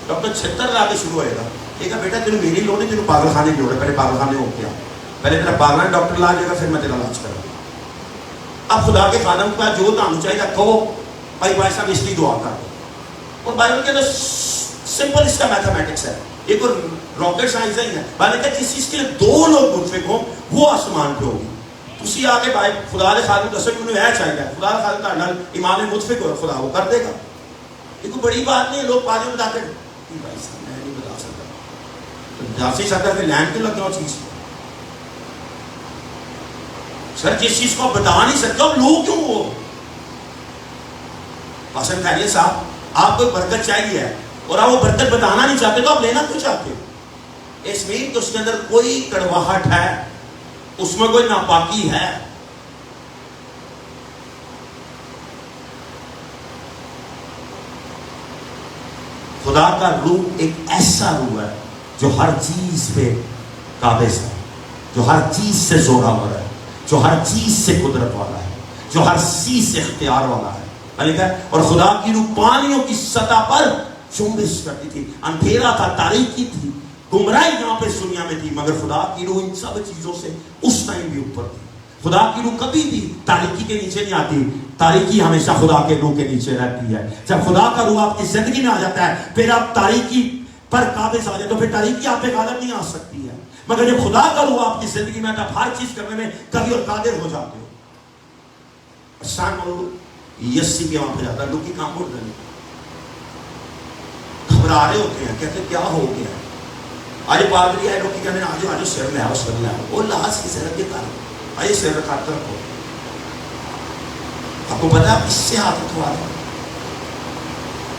ڈاکٹر 76 لا کے شروع ہوئے گا. ٹھیک ہے بیٹا تینوں میری لوڑ نہیں, تینوں پاگل خانے کی لوڑ ہے, پہلے پاگل خانے ہو گیا, پہلے تیرا پاگل ڈاکٹر لا جائے گا پھر میں تیرا علاج کروں. اب خدا کے خادم کے پاس جو تمہیں چاہیے کہو بھائی صاحب اس لیے دعا کر دو. اور بائبل کے اندر سمپل اس کا میتھمیٹکس ہے, ایک اور راکٹ سائنس نہیں ہے. بائبل کہ جس چیز کے لیے دو لوگ متفق ہوں وہ آسمان پہ ہوگی. تسی آگے بھائی خدا کے خادم دسو کہ مجھے یہ چاہیے, خدا کے خادم تہاڈے نال ایمان متفق ہو, خدا وہ کر دے گا. یہ کوئی بڑی بات نہیں ہے. لوگ پاگل بتاتے ہیں بھائی صاحب میں نہیں بتا سکتا, جا سی سکتا ہے لینڈ کیوں لگنا چیز سر, جس چیز کو آپ بتا نہیں سکتے آپ لوگ کیوں ہو. پسند خیریت صاحب, آپ کو برکت چاہیے ہے اور آپ وہ برکت بتانا نہیں چاہتے تو آپ لینا کیوں چاہتے ہو. اس میں تو اس کے اندر کوئی کڑواہٹ ہے, اس میں کوئی ناپاکی ہے. خدا کا روح ایک ایسا روح ہے جو ہر چیز پہ قابض ہے, جو ہر چیز سے زوراور ہے, جو ہر چیز سے قدرت والا ہے, جو ہر چیز سے اختیار والا ہے. اور خدا کی روح پانیوں کی سطح پر جنبش کرتی تھی. اندھیرا تھا, تاریکی تھی, گمراہی یہاں پہ دنیا میں تھی, مگر خدا کی روح ان سب چیزوں سے اس ٹائم بھی اوپر تھی. خدا کی روح کبھی بھی تاریکی کے نیچے نہیں آتی, تاریکی ہمیشہ خدا کے روح کے نیچے رہتی ہے. جب خدا کا روح آپ کی زندگی میں آ جاتا ہے پھر آپ تاریکی پر قابض آ جائے تو پھر تاریکی آپ پہ غالب نہیں آ سکتی ہے. مگر جب خدا کا روح آپ کی زندگی میں آتا ہے ہر چیز کرنے میں کبھی اور قادر ہو جاتے ہو. یسی کے وہاں پہ جاتا ہے, لوگ کی کام بول رہے گھبرا رہے ہوتے ہیں, کہتے کیا ہو گیا. آج پادری ہے, لوگ کی کہنے آج آج سر میں آؤ, سر میں آؤ, وہ لاس کی سر کے کارن آئیے سر رکھا رکھو. آپ کو پتا اس سے ہاتھ رکھوا رہے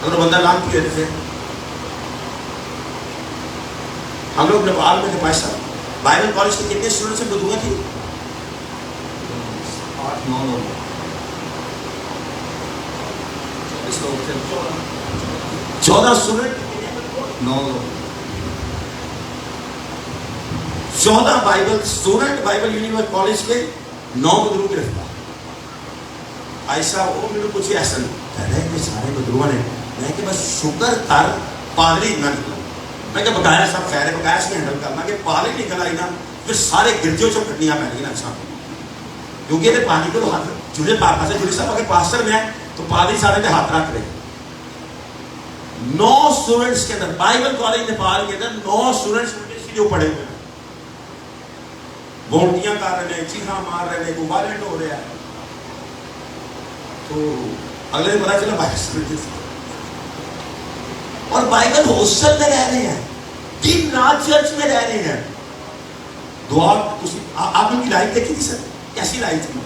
اگر بندہ لان کی وجہ سے. ہم لوگ نیپال میں تھے بھائی صاحب, بائبل کالج کے کتنے اسٹوڈنٹس ہیں بدوئیں تھی 8-9 لوگ, 14 اسٹوڈنٹ, 9 لوگ, 14 Bible student Bible university college کے 9 بدرو گرفتار. ایسا وہ میرے کچھ ایسا نہیں کہہ رہے کہ سارے بدرو نے, میں کہ بس شکر کر پادری نہ نکلا. میں کہ بقایا سب خیر ہے, بقایا سے ہینڈل کرنا کہ پادری نکل آئی نا پھر سارے گرجوں سے کٹنیاں پہ گئی نا اچھا, کیونکہ یہ پانی کو ہاتھ جڑے پاپا سے جڑے صاحب اگر پاسٹر میں ہے تو پادری سارے کے ہاتھ رکھ رہے. 9 اسٹوڈنٹس کے اندر بائبل کالج نیپال کے اندر 9 اسٹوڈنٹس جو پڑھے ہوئے ہیں, بونٹیاں کر رہے ہیں, چیخاں مار رہے ہیں, وائلنٹ ہو رہا ہے. تو اگلے دن پتا چلا بائبل اور بائبل ہاسٹل میں رہ رہے ہیں, دن رات چرچ میں رہ رہے ہیں. دعا آپ ان کی لائف دیکھی تھی سر, کیسی لائف تھی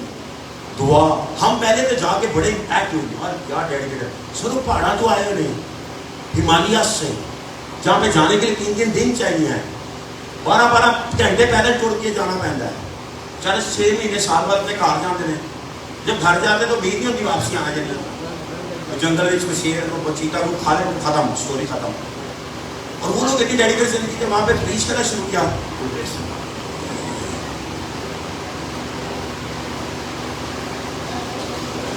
دعا. ہم پہلے تو جا کے بڑے امپیکٹ ہوئے اور کیا ڈیڈیکیٹڈ. سر پہاڑا تو آئے ہوئے نہیں ہمالیہ سے, جہاں پہ جانے کے لیے 3 دن چاہیے ہیں, 12 گھنٹے پہلے ٹوڑ کے جانا پہنتا ہے. چاہے 6 مہینے سال بعد میں گھر جاتے ہیں, جب گھر جاتے تو امید نہیں ہوتی واپسی آنا چاہیے. جنگل میں شیر کو چیتا کو کھا لے, ختم, اسٹوری ختم. اور وہ لوگ اتنی ڈیڈیکیٹڈ زندگی تھے, وہاں پہ پریچ کرنا شروع کیا.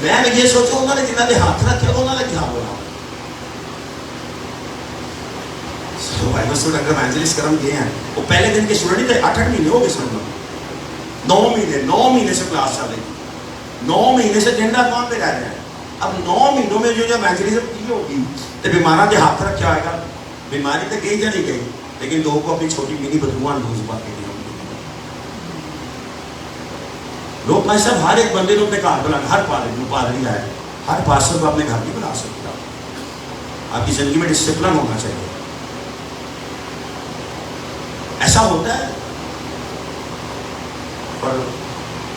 میں یہ سوچا انہوں نے جنہوں نے ہاتھ رکھے انہوں نے کیا بولا. بائبل اسٹوڈنٹ اگر ایونجلسٹ کرم گئے ہیں, وہ پہلے دن کے اسٹوڈنٹ نہیں تھے, 8 مہینے ہو گئے سر, 9 مہینے سے کلاس چل رہی تھی, 9 مہینے سے دن رات وہاں پہ رہ رہے ہیں. اب 9 مہینوں میں جو ایونجلزم کی ہوگی تو بیماروں کے ہاتھ رکھا ہوئے گا. بیماری تو گئی یا نہیں گئی, لیکن لوگوں کو اپنی چھوٹی منی بدبوان لوز بات کے لوگ بھائی صاحب ہر ایک بندے کو اپنے گھر بلا, ہر پادری آئے, ہر پاسٹر کو اپنے گھر نہیں بنا سکتا. آپ کی زندگی میں ڈسپلن ہونا چاہیے. ایسا ہوتا ہے اور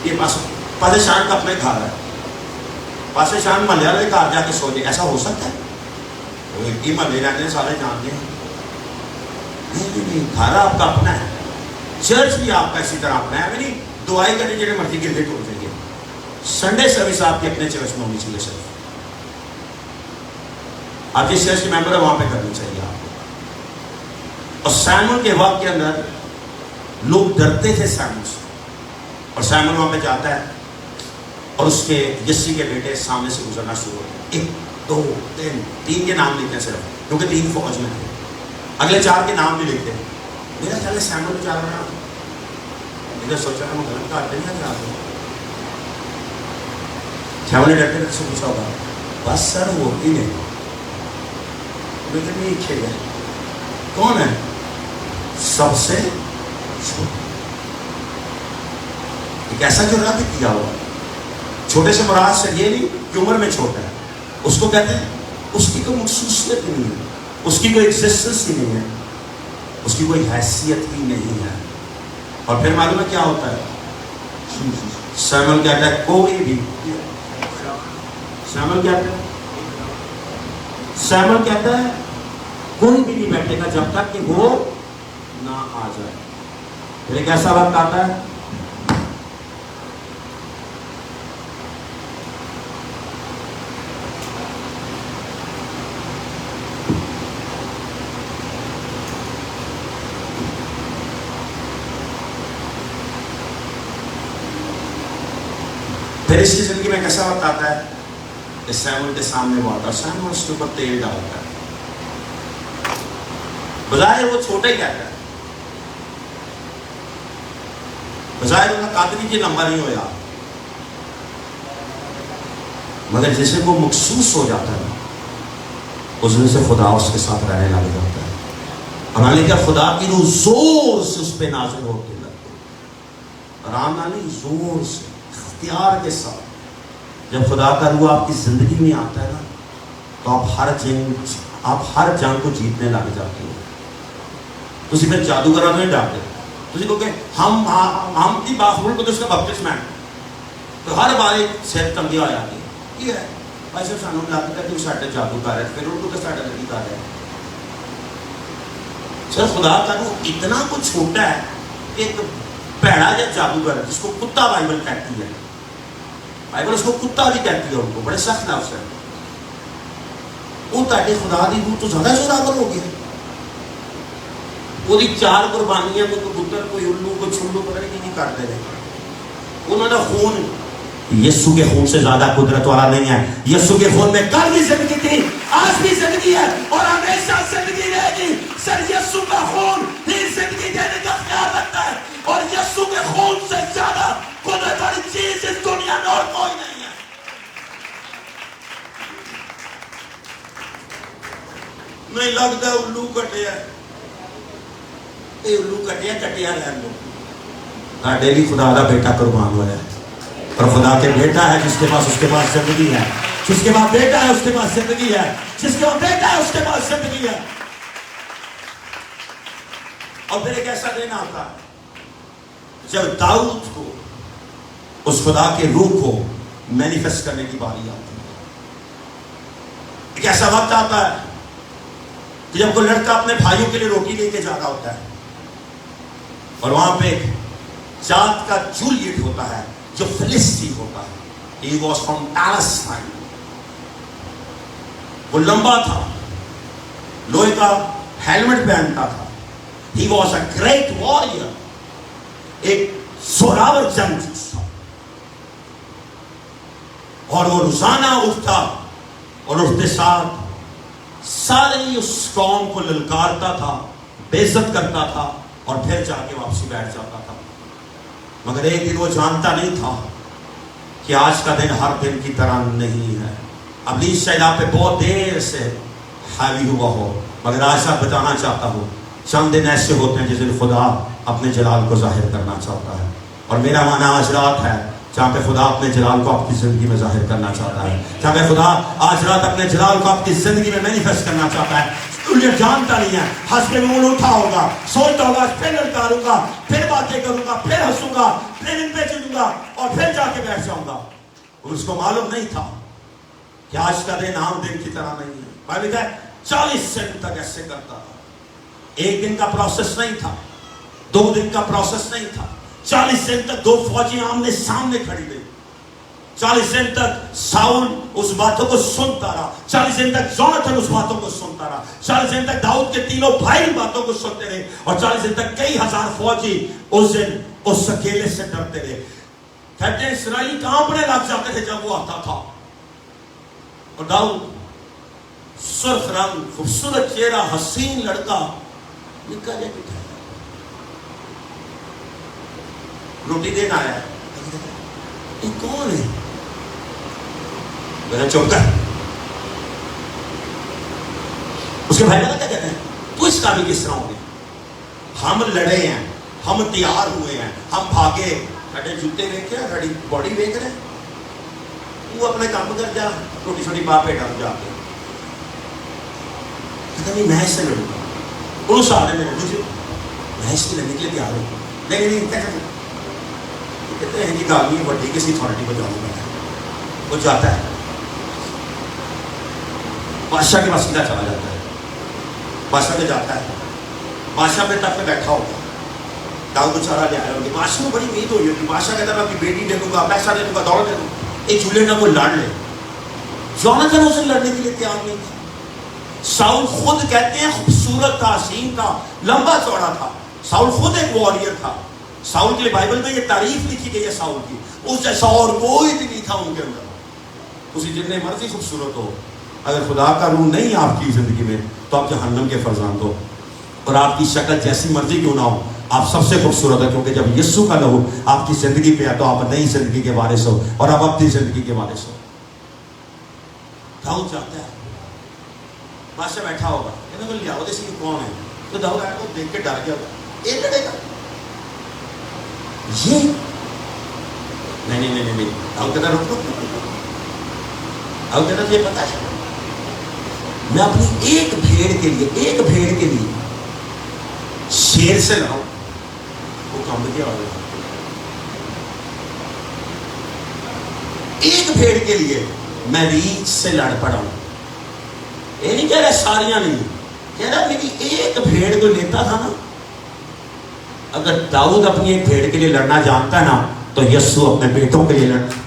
یہ پاسے شان کا اپنے گھر ہے، پاسے شان محلے والے گھر جا کے سو جائے، ایسا ہو سکتا ہے؟ یہ محلے رہتے ہیں سارے جانتے ہیں، نہیں، گھر آپ کا اپنا ہے، چرچ بھی آپ کا اسی طرح اپنا ہے، نہیں دعائی کرنے جڑے مرضی گردے ٹوٹ جائیں گے، سنڈے سروس آپ کے اپنے چرچ میں ہونی چاہیے، صرف آپ جس چرچ کے ممبر ہے وہاں پہ کرنی چاہیے آپ کو۔ اور سیمون کے وقت کے اندر لوگ ڈرتے تھے سیمون سے، اور سیمون وہاں پہ جاتا ہے اور اس کے یسی کے بیٹے سامنے سے گزرنا شروع ہوتے ہیں، 1 2 3 کے نام لکھتے ہیں صرف، کیونکہ 3 فوج میں تھے، اگلے 4 کے نام بھی لکھتے ہیں۔ میرا خیال ہے سیمون بھی جا رہا، میں سوچا میں غلط کہا نہیں جا رہا، سیمون نے ڈاکٹر سے پوچھا ہوگا، بس سر وہ ہی نہیں، لیکن یہ کھیل ہے کون ہے؟ سب سے چھوٹا۔ ایک ایسا جو رب کیا ہوا، چھوٹے سے مراد سے یہ نہیں کہ عمر میں چھوٹا ہے، اس کو کہتے ہیں اس کی کوئی مخصوصیت ہی نہیں ہے، اس کی کوئی ایگزسٹنس ہی نہیں ہے، اس کی کوئی حیثیت ہی نہیں ہے۔ اور پھر معلوم ہے کیا ہوتا ہے؟ سیمون کہتا ہے کوئی بھی، سیمون کہتا ہے، سیمون کہتا ہے کوئی بھی نہیں بیٹھے گا جب تک کہ وہ نہ آ جائے۔ پھر ایک ایسا وقت آتا ہے پھر اس کی زندگی میں کیسا وقت آتا ہے کہ سیمون کے سامنے وہ آتا ہے، سیمون اس کے اوپر تیل ڈالتا ہے، بظاہر وہ چھوٹا ہی کہتا ہے، بظاہر انہیں قادری کی نمبر نہیں ہویا، مگر جیسے وہ مخصوص ہو جاتا ہے اس دن سے خدا اس کے ساتھ رہنے لگ جاتا ہے، اور ہمیں کیا خدا کی روح زور سے اس پہ نازل ہوتے لگتی ہے، آرام نہ نہیں، زور سے، اختیار کے ساتھ۔ جب خدا کا روح آپ کی زندگی میں آتا ہے نا تو آپ ہر جنگ کو جیتنے لگ جاتے ہو۔ تسی پھر جادوگراں نہیں ڈرتے، تسی کہو کہ ہم کی باخبر کو تو اس کا بپتسمہ ہے، تو ہر بار سر تنگی آ جاتی ہے، یہ ہے بھائی صاحب سانوں لگتا ہے کہ وہ ساڈے جادو کر رہے پھر ان کو تو ساڈا لگی کر رہے ہیں۔ سر خدا کا روح اتنا کچھ چھوٹا ہے کہ ایک پیڑا یا جادوگر جس کو کتا بائبل کہتی ہے، بائبل اس کو کتا بھی کہتی ہے، ان کو بڑے سخت لفظ ہے، وہ تاکہ خدا دی روح تو زیادہ زوراور ہو گیا، وہ 4 قربانیاں کوئی کبوتر کوئی الو کوئی چھلو پتہ نہیں کرتے رہے، انہوں نے خون یسوع کے خون سے زیادہ قدرت والا نہیں ہے، یسوع کے خون میں کل بھی زندگی تھی، آج بھی زندگی ہے اور ہمیشہ زندگی رہے گی۔ سر یسوع کا خون ہی زندگی دینے کا خیال رکھتا ہے، اور یسوع کے خون سے زیادہ قدرت والی چیز اس دنیا میں اور کوئی نہیں ہے۔ نہیں لگتا الو کٹیا، الو کٹیا کٹیا رہن دو، ڈیلی خدا کا بیٹا قربان ہوا ہے، اور خدا کے بیٹا ہے جس کے پاس زندگی ہے، جس کے پاس بیٹا ہے اس کے پاس زندگی ہے، جس کے پاس بیٹا ہے اس کے پاس زندگی ہے۔ اور پھر ایک ایسا دن آتا جب داؤد کو اس خدا کے روح کو مینیفیسٹ کرنے کی باری آتی ہے۔ ایک ایسا وقت آتا ہے کہ جب کوئی لڑکا اپنے بھائیوں کے لیے روٹی لے کے جا رہا ہوتا ہے، اور وہاں پہ جات کا جولیٹ ہوتا ہے جو فلسطین ہوتا ہے، he was from Palestine، وہ لمبا تھا، لوہے کا ہیلمٹ پہنتا تھا، he was a great warrior، ایک زوراور جنگجو تھا، اور وہ روزانہ اٹھتا اور اٹھتے ساتھ سارے اس قوم کو للکارتا تھا، بے عزت کرتا تھا، اور پھر جا کے واپسی بیٹھ جاتا تھا۔ مگر ایک دن وہ جانتا نہیں تھا کہ آج کا دن ہر دن کی طرح نہیں ہے۔ ابلیس شاید آپ پہ بہت دیر سے حاوی ہوا ہو، مگر آج آپ بتانا چاہتا ہوں چند دن ایسے ہوتے ہیں جس دن خدا اپنے جلال کو ظاہر کرنا چاہتا ہے، اور میرا معنی آج رات ہے جہاں پہ خدا اپنے جلال کو آپ کی زندگی میں ظاہر کرنا چاہتا ہے، جہاں پہ خدا آج رات اپنے جلال کو آپ کی زندگی میں مینیفیسٹ کرنا چاہتا ہے۔ تجھے جانتا نہیں ہے. حسب نور اٹھا ہوگا, سوچتا ہوگا پھر للکاروں گا, پھر باتیں کروں گا, پھر ہنسوں گا, پھر ان پہ چلوں گا اور پھر جا کے بیٹھ جاؤں گا. اس کو معلوم نہیں تھا کہ آج کا دن عام دن کی طرح نہیں ہے. بھائی کہتا ہے 40 دن تک ایسے کرتا تھا. ایک دن کا پروسیس نہیں تھا, 2 دن کا پروسیس نہیں تھا. 40 دن تک 2 فوجیں آمنے سامنے کھڑی رہی. 40 دن تک ساؤل اس باتوں کو سنتا رہا. 40 دن تک جوناتھن اس باتوں کو سنتا رہا. 40 دن تک داؤد کے تینوں بھائی باتوں کو سنتے رہے. اور 40 دن تک کئی ہزار فوجی اس دن اس اکیلے سے ڈرتے رہے. کہتے ہیں اسرائیلی کانپنے لگ جاتے تھے جب وہ آتا تھا. اور داؤد سرخ رنگ, خوبصورت چہرہ, حسین لڑکا, نکا جیکٹ ہے, روٹی دینا آیا ہے. یہ کون ہے؟ میرا چپ کر. اس کے بھائی کیا کہتے ہیں, تو اس کا بھی کس طرح ہو گیا؟ ہم لڑے ہیں, ہم تیار ہوئے ہیں, ہم بھاگے, ساڑھے جوتے دیکھے, ساڑھی باڈی دیکھ رہے, تو اپنے کام کر جا, چھوٹی چھوٹی بات پہ ڈر جا کے. کہتا نہیں میں اس سے لڑوں گا. انہوں سارے میں مجھے میں اس سے لڑنے کے لیے تیار ہوں. نہیں کیا کہتے ہیں کہ گالی بڑی کسی اتھارٹی کو جانا پڑتا ہے. وہ جاتا ہے, بادشاہ کے پاس سیدھا چلا جاتا ہے. بادشاہ پہ جاتا ہے, بادشاہ پہ تک پہ بیٹھا ہوگا. داؤد کو چارہ لے آیا ہوگی. بادشاہ کو بڑی امید ہوئی ہوگی. بادشاہ کہتا ہے میں اپنی بیٹی دے دوں گا, پیسہ دے دوں گا, دولت دے دوں گا. ایک جھولے نہ وہ لڑ لے. جوناتھن اسے لڑنے کے لیے تیار نہیں تھا. ساؤل خود کہتے ہیں خوبصورت تھا, حسین تھا, لمبا چوڑا تھا. ساؤل خود ایک واریر تھا. ساؤل کے لیے بائبل میں یہ تعریف لکھی گئی ہے ساؤل کی, اس جیسا اور کوئی بھی نہیں تھا ان کے اندر. اسی جتنے مرضی خوبصورت ہو, اگر خدا کا روح نہیں آپ کی زندگی میں تو آپ جہنم کے فرزند ہو. اور آپ کی شکل جیسی مرضی کیوں نہ ہو, آپ سب سے خوبصورت ہے, کیونکہ جب یسوع کا لہو آپ کی زندگی پہ ہے تو آپ نئی زندگی کے وارث ہو اور آپ اپنی زندگی کے وارث ہو. داؤد جاتا ہے, بادشاہ بیٹھا ہوگا, کہنے کو لیاؤ دیسی کون ہے. تو داؤد آیا کو دیکھ کے ڈر گیا ہوگا, یہ لڑے گا یہ نہیں. داؤد کہتا رک. داؤد کہتا یہ پتا ہے میں اپنی ایک بھیڑ کے لیے شیر سے لڑاؤں. وہ کام کیا ہو گیا. ایک بھیڑ کے لیے میں ریچھ سے لڑ پڑا ہوں. یہ نہیں کہہ رہا ساریاں نہیں, کہہ رہا میری ایک بھیڑ کو لیتا تھا نا. اگر داؤد اپنی ایک بھیڑ کے لیے لڑنا جانتا ہے نا تو یسوع اپنے بیٹوں کے لیے لڑنا.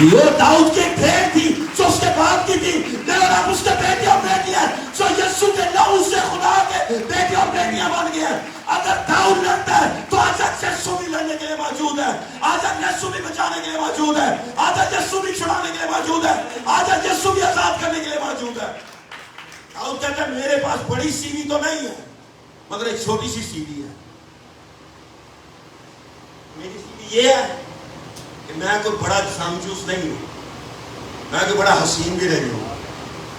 یہ داؤد کی ایک بھیڑ تھی جو اس کے باپ کی تھی, لیکن اب اس کے بیٹے اور بیٹیاں جو یسوع کے لہو سے خدا کے بیٹے اور بیٹیاں بن گئے. اگر داؤد لڑتا ہے تو آج یسوع بھی لڑنے کے لیے موجود ہے, آج یسوع بھی بچانے کے لیے موجود ہے, آج یسوع بھی چھڑانے کے لیے موجود ہے, آج یسوع بھی آزاد کرنے کے لیے موجود ہے. داؤد کہتا ہے میرے پاس بڑی سی وی تو نہیں ہے مگر ایک چھوٹی سی سی وی ہے. میری سی وی یہ ہے کہ میں کوئی بڑا جانچوس نہیں ہوں, میں کوئی بڑا حسین بھی نہیں ہوں,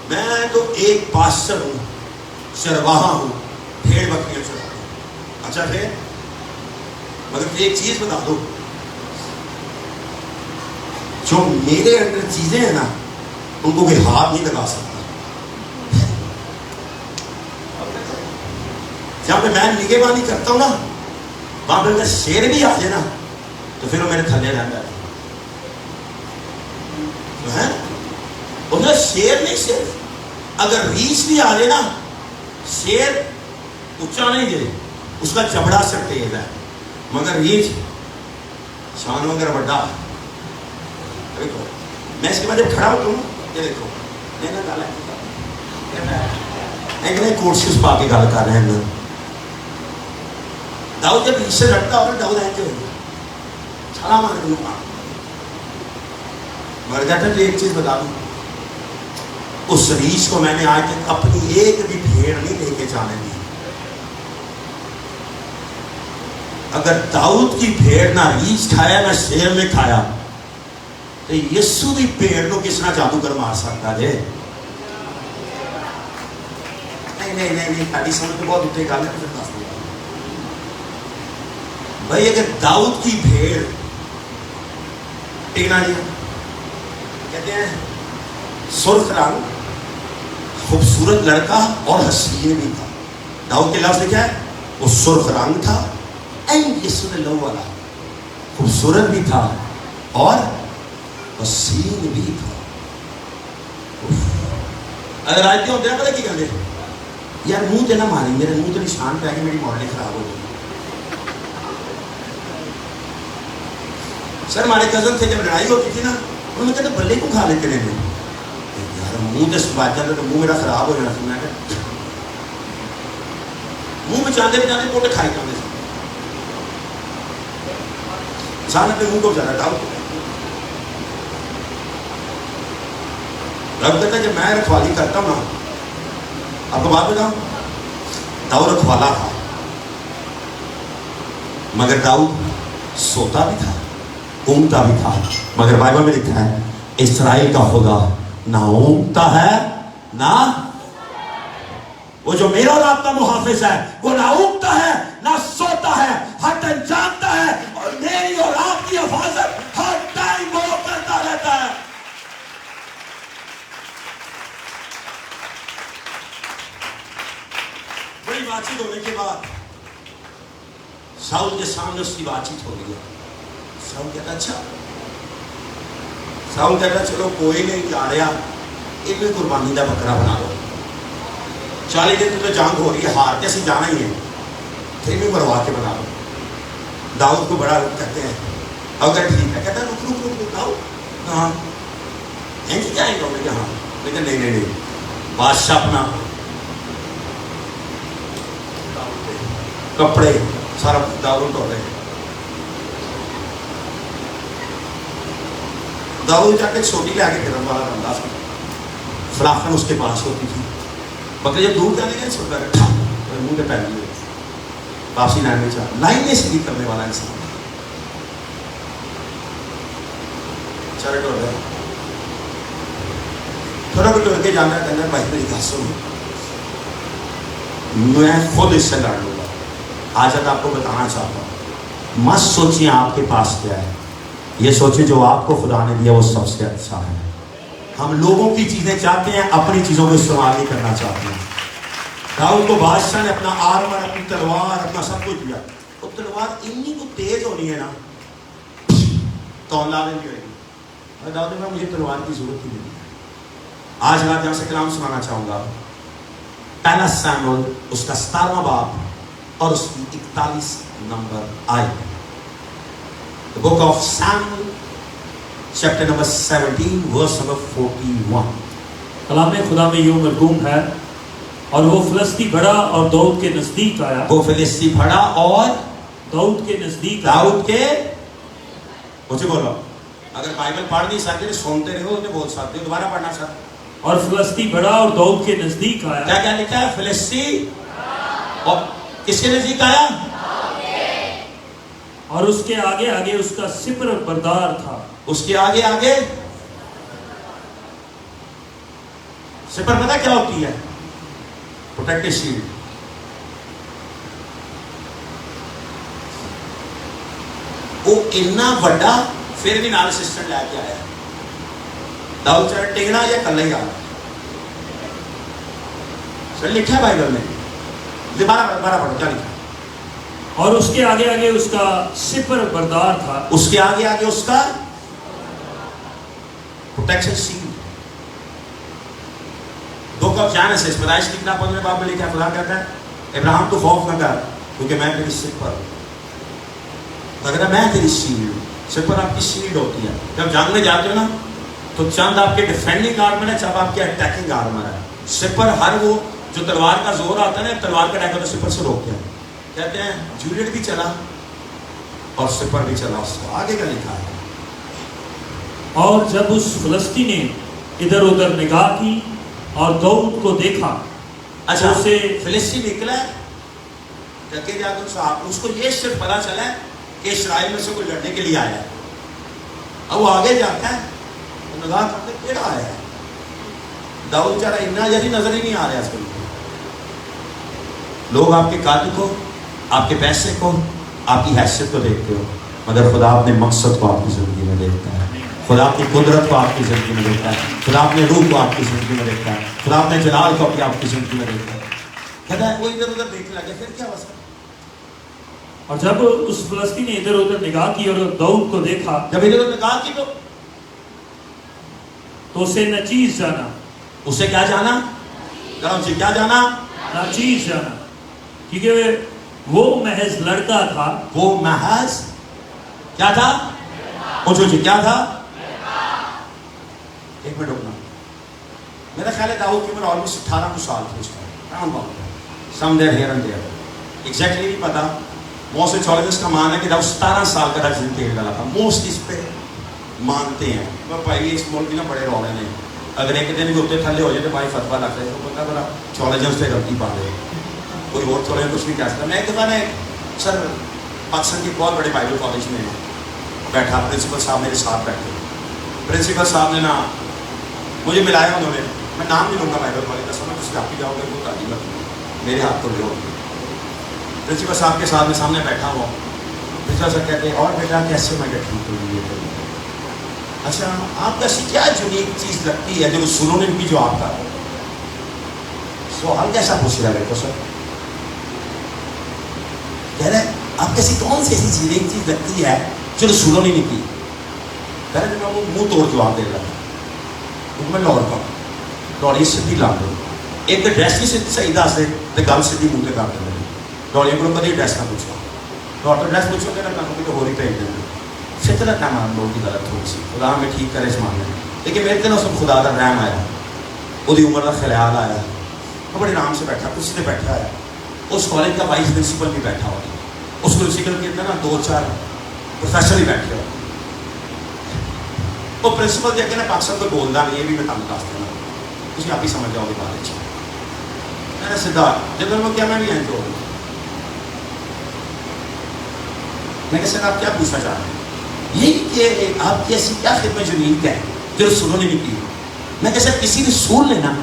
میں تو ایک پاسٹر ہوں, چرواہا ہوں, بھیڑ بکریاں چراتا ہوں. اچھا پھر مگر ایک چیز بتا دو, جو میرے اندر چیزیں ہیں نا ان کو کوئی ہاتھ نہیں لگا سکتا. جب میں نگہبانی کرتا ہوں نا وہاں پہ اگر شیر بھی آ جائے نا تو پھر وہ میرے تھلے رہتا ہے. شیر نہیں, صرف اگر ریچھ بھی آ جائے نا, شیر اونچا نہیں دے, اس کا چمڑا سے تیز ہے مگر ریچھ شان وغیرہ بڑا. دیکھو میں اس کے بعد جب کھڑا ہوتا ہوں, یہ دیکھو میں نے گالا ایک نئے کورسز پا کے گل کر رہے ہیں. داؤد جب ریچھ سے لڑتا ہو داؤد ہے جو چھالا مار دوں مر جاتا. تو ایک چیز بتا دوں, اس ریچھ کو میں نے آج تک اپنی ایک بھی بھیڑ نہیں لے کے جانے دی. اگر داؤد کی بھیڑ نہ ریچھ کھایا نہ شیر نے کھایا تو یسوع دی بھیڑ کو کس نہ جادو کر مار سکتا ہے. نہیں تاڑی سمجھ بہت اتنے گل ہے. بھائی اگر داؤد کی بھیڑ ٹینا لیا کہتے ہیں سرخ رنگ، خوبصورت لڑکا اور حسین بھی تھا. داؤد کے لفظ کیا ہے؟ وہ سرخ رنگ تھا، والا خوبصورت بھی تھا اور حسین بھی تھا. اگر آج ہوتے ہیں پتہ کی کرتے یار منہ تے نہ ماری، میرے منہ تے نشان پہ آ کے میری ماڈلنگ خراب ہو گئی. سر ہمارے کزن تھے، جب لڑائی ہوتی تھی نا انہوں نے کہتے بلے کو کھا لیتے رہتے یار منہ تے بات جاتا تو منہ میرا خراب ہو جانا تھا. میں کہ منہ میں چاندے بچاندے پوٹے کھائی جاتے تھے. انسان اپنے منہ کو بچانا تھا. رب کہتا ہے جب میں رکھوالی کرتا ہوں نا، آپ کو بات بتاؤں، داؤد رکھوالا تھا مگر داؤد سوتا بھی تھا، اونگتا بھی تھا. مگر بائبل میں لکھا ہے اسرائیل کا خدا نہ اونگتا ہے نہ، وہ جو میرا اور آپ کا محافظ ہے وہ نہ اونگتا ہے نہ سوتا ہے، ہر ٹائم جانتا ہے اور میری اور آپ کی حفاظت ہر ٹائم وہ کرتا رہتا ہے. بڑی بات چیت ہونے کے بعد ساؤل کے سامنے اس کی بات چیت ہو رہی ہے. ساؤل کہتا اچھا، ساؤل کہتا چلو کوئی نہیں جا رہا، ایک بھی قربانی کا بکرا بنا دو. 40 دن تو جنگ ہو رہی ہے، ہار کے اسی جانا ہی ہے، پھر بھی مروا کے بنا دو. داؤد کو بڑا کہتے ہیں اگر ٹھیک ہے، کہتا رک رک رک داؤد ہاں اینج کیا ہے کہ ہاں، لیکن نہیں بادشاہ اپنا کپڑے سارا داؤد ٹو رہے. داؤد جا کے چھوٹی لے کے گرم والا بندہ تھا، فلاخن اس کے پاس ہوتی تھی. بکرے جب دور جانے گئے چھوٹا رکھا منہ کے پہلے ہوئے واپسی لائن میں چاہ لائن میں سلیپ کرنے والا انسان چلے ٹو رہے. تھوڑا کچھ ٹور کے جانا کرنا بھائی میری بات سنو، میں خود اس سے لڑ لوں گا. آج تک آپ کو بتانا چاہتا ہوں، مت سوچیں آپ کے پاس کیا ہے، یہ سوچیں جو آپ کو خدا نے دیا وہ سب سے اچھا ہے. ہم لوگوں کی چیزیں چاہتے ہیں، اپنی چیزوں کو استعمال نہیں کرنا چاہتے ہیں. داؤد کو بادشاہ نے اپنا آرمر، اپنی تلوار، اپنا سب کچھ دیا. وہ تلوار اتنی کو تیز ہونی ہے نا تو اللہ نے بھی ہوگی. اور داؤد نے کہا مجھے تلوار کی ضرورت ہی نہیں. آج رات یہاں سے کلام سنانا چاہوں گا. پہلا سیموئیل اس کا 17واں باب اور اس کی 41 نمبر آیت. The book of Samuel, chapter number 17, verse number 41. کلام خدا میں یوں مرقوم ہے، اور وہ فلسطی بڑھا اور داؤد کے نزدیک آیا. وہ فلسطی بڑھا اور داؤد کے نزدیک داؤد کے مجھے بولو، اگر بائبل پڑھ نہیں سکتے سنتے رہو تو بول سکتے ہو. دوبارہ پڑھنا سر. اور فلسطی بڑھا اور داؤد کے نزدیک آیا. کیا کیا لکھا ہے؟ فلسطی اور کس کے نزدیک آیا؟ اور اس کے آگے آگے اس کا سپر بردار تھا. اس کے آگے آگے سپر پتہ کیا ہوتی ہے؟ Protective shield. وہ اتنا بڑا پھر بھی نال اسسٹنٹ لے کے آیا. داؤد چڑھ ٹکنا یا کل ہی آیا. سر لکھا ہے بائبل میں، بارہ پڑھو کیا لکھا. اور اس کے آگے آگے اس کا سپر بردار تھا. اس کے آگے آگے اس کا protection shield. Book of Genesis پیدائش کی کتاب 15 باب میں لکھا ہے، خدا کہتا ہے ابراہیم تو خوف نہ کر کیونکہ میں تیری سپر ہوں. اگر میں تیری شیلڈ. سپر آپ کی شیلڈ ہوتی ہے. جب جنگ میں جاتے ہو نا تو چند آپ کے ڈیفینڈنگ آرمر ہے، جب آپ کے اٹیکنگ آرمر ہے. سپر ہر وہ جو تلوار کا زور آتا ہے نا، تلوار کا ڈیکا تو سپر سے روکتے ہیں. کہتے ہیں جولیٹ بھی چلا اور سپر بھی چلا. اس کو آگے کا لکھا ہے. اور جب اس فلسطی نے ادھر ادھر نگاہ کی اور داؤد کو دیکھا. اچھا اسے فلسطی نکلا ہے ڈکے جا کر صاحب، اس کو یہ صرف پتا چلا ہے کہ اسرائیل میں سے کوئی لڑنے کے لیے آیا ہے. اب وہ آگے جاتا ہے تو نگاہ کرتے کیڑا آیا ہے. داؤد بیچارہ اتنا جلدی نظر ہی نہیں آ رہا. اس کو لوگ آپ کے قد کو، آپ کے پیسے کو، آپ کی حیثیت کو دیکھتے ہو، مگر خدا اپنے مقصد کو آپ کی زندگی میں دیکھتا ہے. خدا اپنی قدرت کو آپ کی زندگی میں دیکھتا ہے, خدا اپنے روح کو آپ کی زندگی میں دیکھتا ہے, خدا اپنے جلال کو آپ کی زندگی میں دیکھتا ہے. کہتا ہے وہ ادھر ادھر دیکھنے لگے, پھر کیا ہوا سر؟ اور جب اس فلسطینی نے ادھر ادھر نگاہ کی اور داؤد کو دیکھا, جب ادھر ادھر نگاہ کی تو اسے نچیز جانا. اسے کیا جانا؟ کرم سے کیا جانا؟ ناچیز جانا, کیونکہ وہ محض لڑکا تھا. وہ محض کیا تھا؟ جی کیا تھا؟ ایک منٹ رکنا. میرا خیال ہے داؤد کی عمر آلموسٹ 18 سال تھی اس time, somewhere here and there, exactly نہیں پتا. موسٹ تھیولوجسٹ کا مان ہے کہ داؤد 17 سال کا رجل کھیل ڈالا تھا. موسٹ اس پہ مانتے ہیں. میں پہلے اس ملک کی نا بڑے رولے نے, اگر ایک دن بھی اتنے تھلے ہو جائے تو بھائی فتوا لگتا ہے, تو پتا بڑا تھیولوجسٹ سے غلطی پا رہے, کوئی اور تھوڑے کچھ نہیں کہہ سکتا. میں ایک دفعہ نے سر پاکستان کے بہت بڑے بائبل کالج میں بیٹھا, پرنسپل صاحب میرے ساتھ بیٹھے. پرنسپل صاحب نے نا مجھے ملایا, انہوں نے, میں نام نہیں لوں گا بائبل کالج کا, سنا کچھ آپ ہی جاؤ گے وہ تعلیم میرے ہاتھ کو لے ہوگی. پرنسپل صاحب کے ساتھ میں سامنے بیٹھا ہوا, پرنسپل صاحب کہتے ہیں اور بیٹا کیسے میں بیٹھوں تو یہ اچھا آپ کو ایسی کیا یونیک چیز لگتی ہے جو سنوں نے بھی جو آپ کا سوال کیسا پوچھ رہا ہے بیٹا سر؟ کہہ رہے آپ کیسی کون سی ایسی یونیک چیز لگتی ہے جو سنوں نے نہیں کی؟ کہہ رہے میں وہ منہ توڑ جواب دے رہا تھا, میں لاہور کا ڈوڑی سیدھی لا دو, ایک ڈریس نہیں صحیح دس دے تو گل سیدھی منہ سے کر دیں. ڈوڑی کو کدی ڈریس نہ پوچھو, ڈاکٹر ڈریس پوچھو گے نا کہیں تو ہو ہی بھیج دیں. فطرت ہے مان لوگوں کی غلط ہوئی سی, خدا ہمیں ٹھیک کرے اس معاملے میں. لیکن میرے دن اس وقت خدا کا رحم آیا, وہی عمر کا خیال آیا, وہ بڑے آرام سے بیٹھا, کچھ سے بیٹھا ہے. اس کالج کا وائس پرنسپل بھی بیٹھا ہوا, اس پرنسپل کے اندر نا 2-4 پروفیسر بھی بیٹھے ہو. وہ پرنسپل جا کے نا پاکستان کو بولتا نہیں, یہ بھی میں تم دس دینا, تھی آپ ہی سمجھ جاؤ گے بات اچھی. میں نے سیدھا جب میں کیا میں بھی اینج ہو گیا, میں کہ سر آپ کیا پوچھنا چاہ رہے ہیں؟ یہی کہ آپ کی ایسی کیا خدمت یونیک ہے جو رسولوں نے نہیں کی؟ میں کہ سر کسی رسول نے نا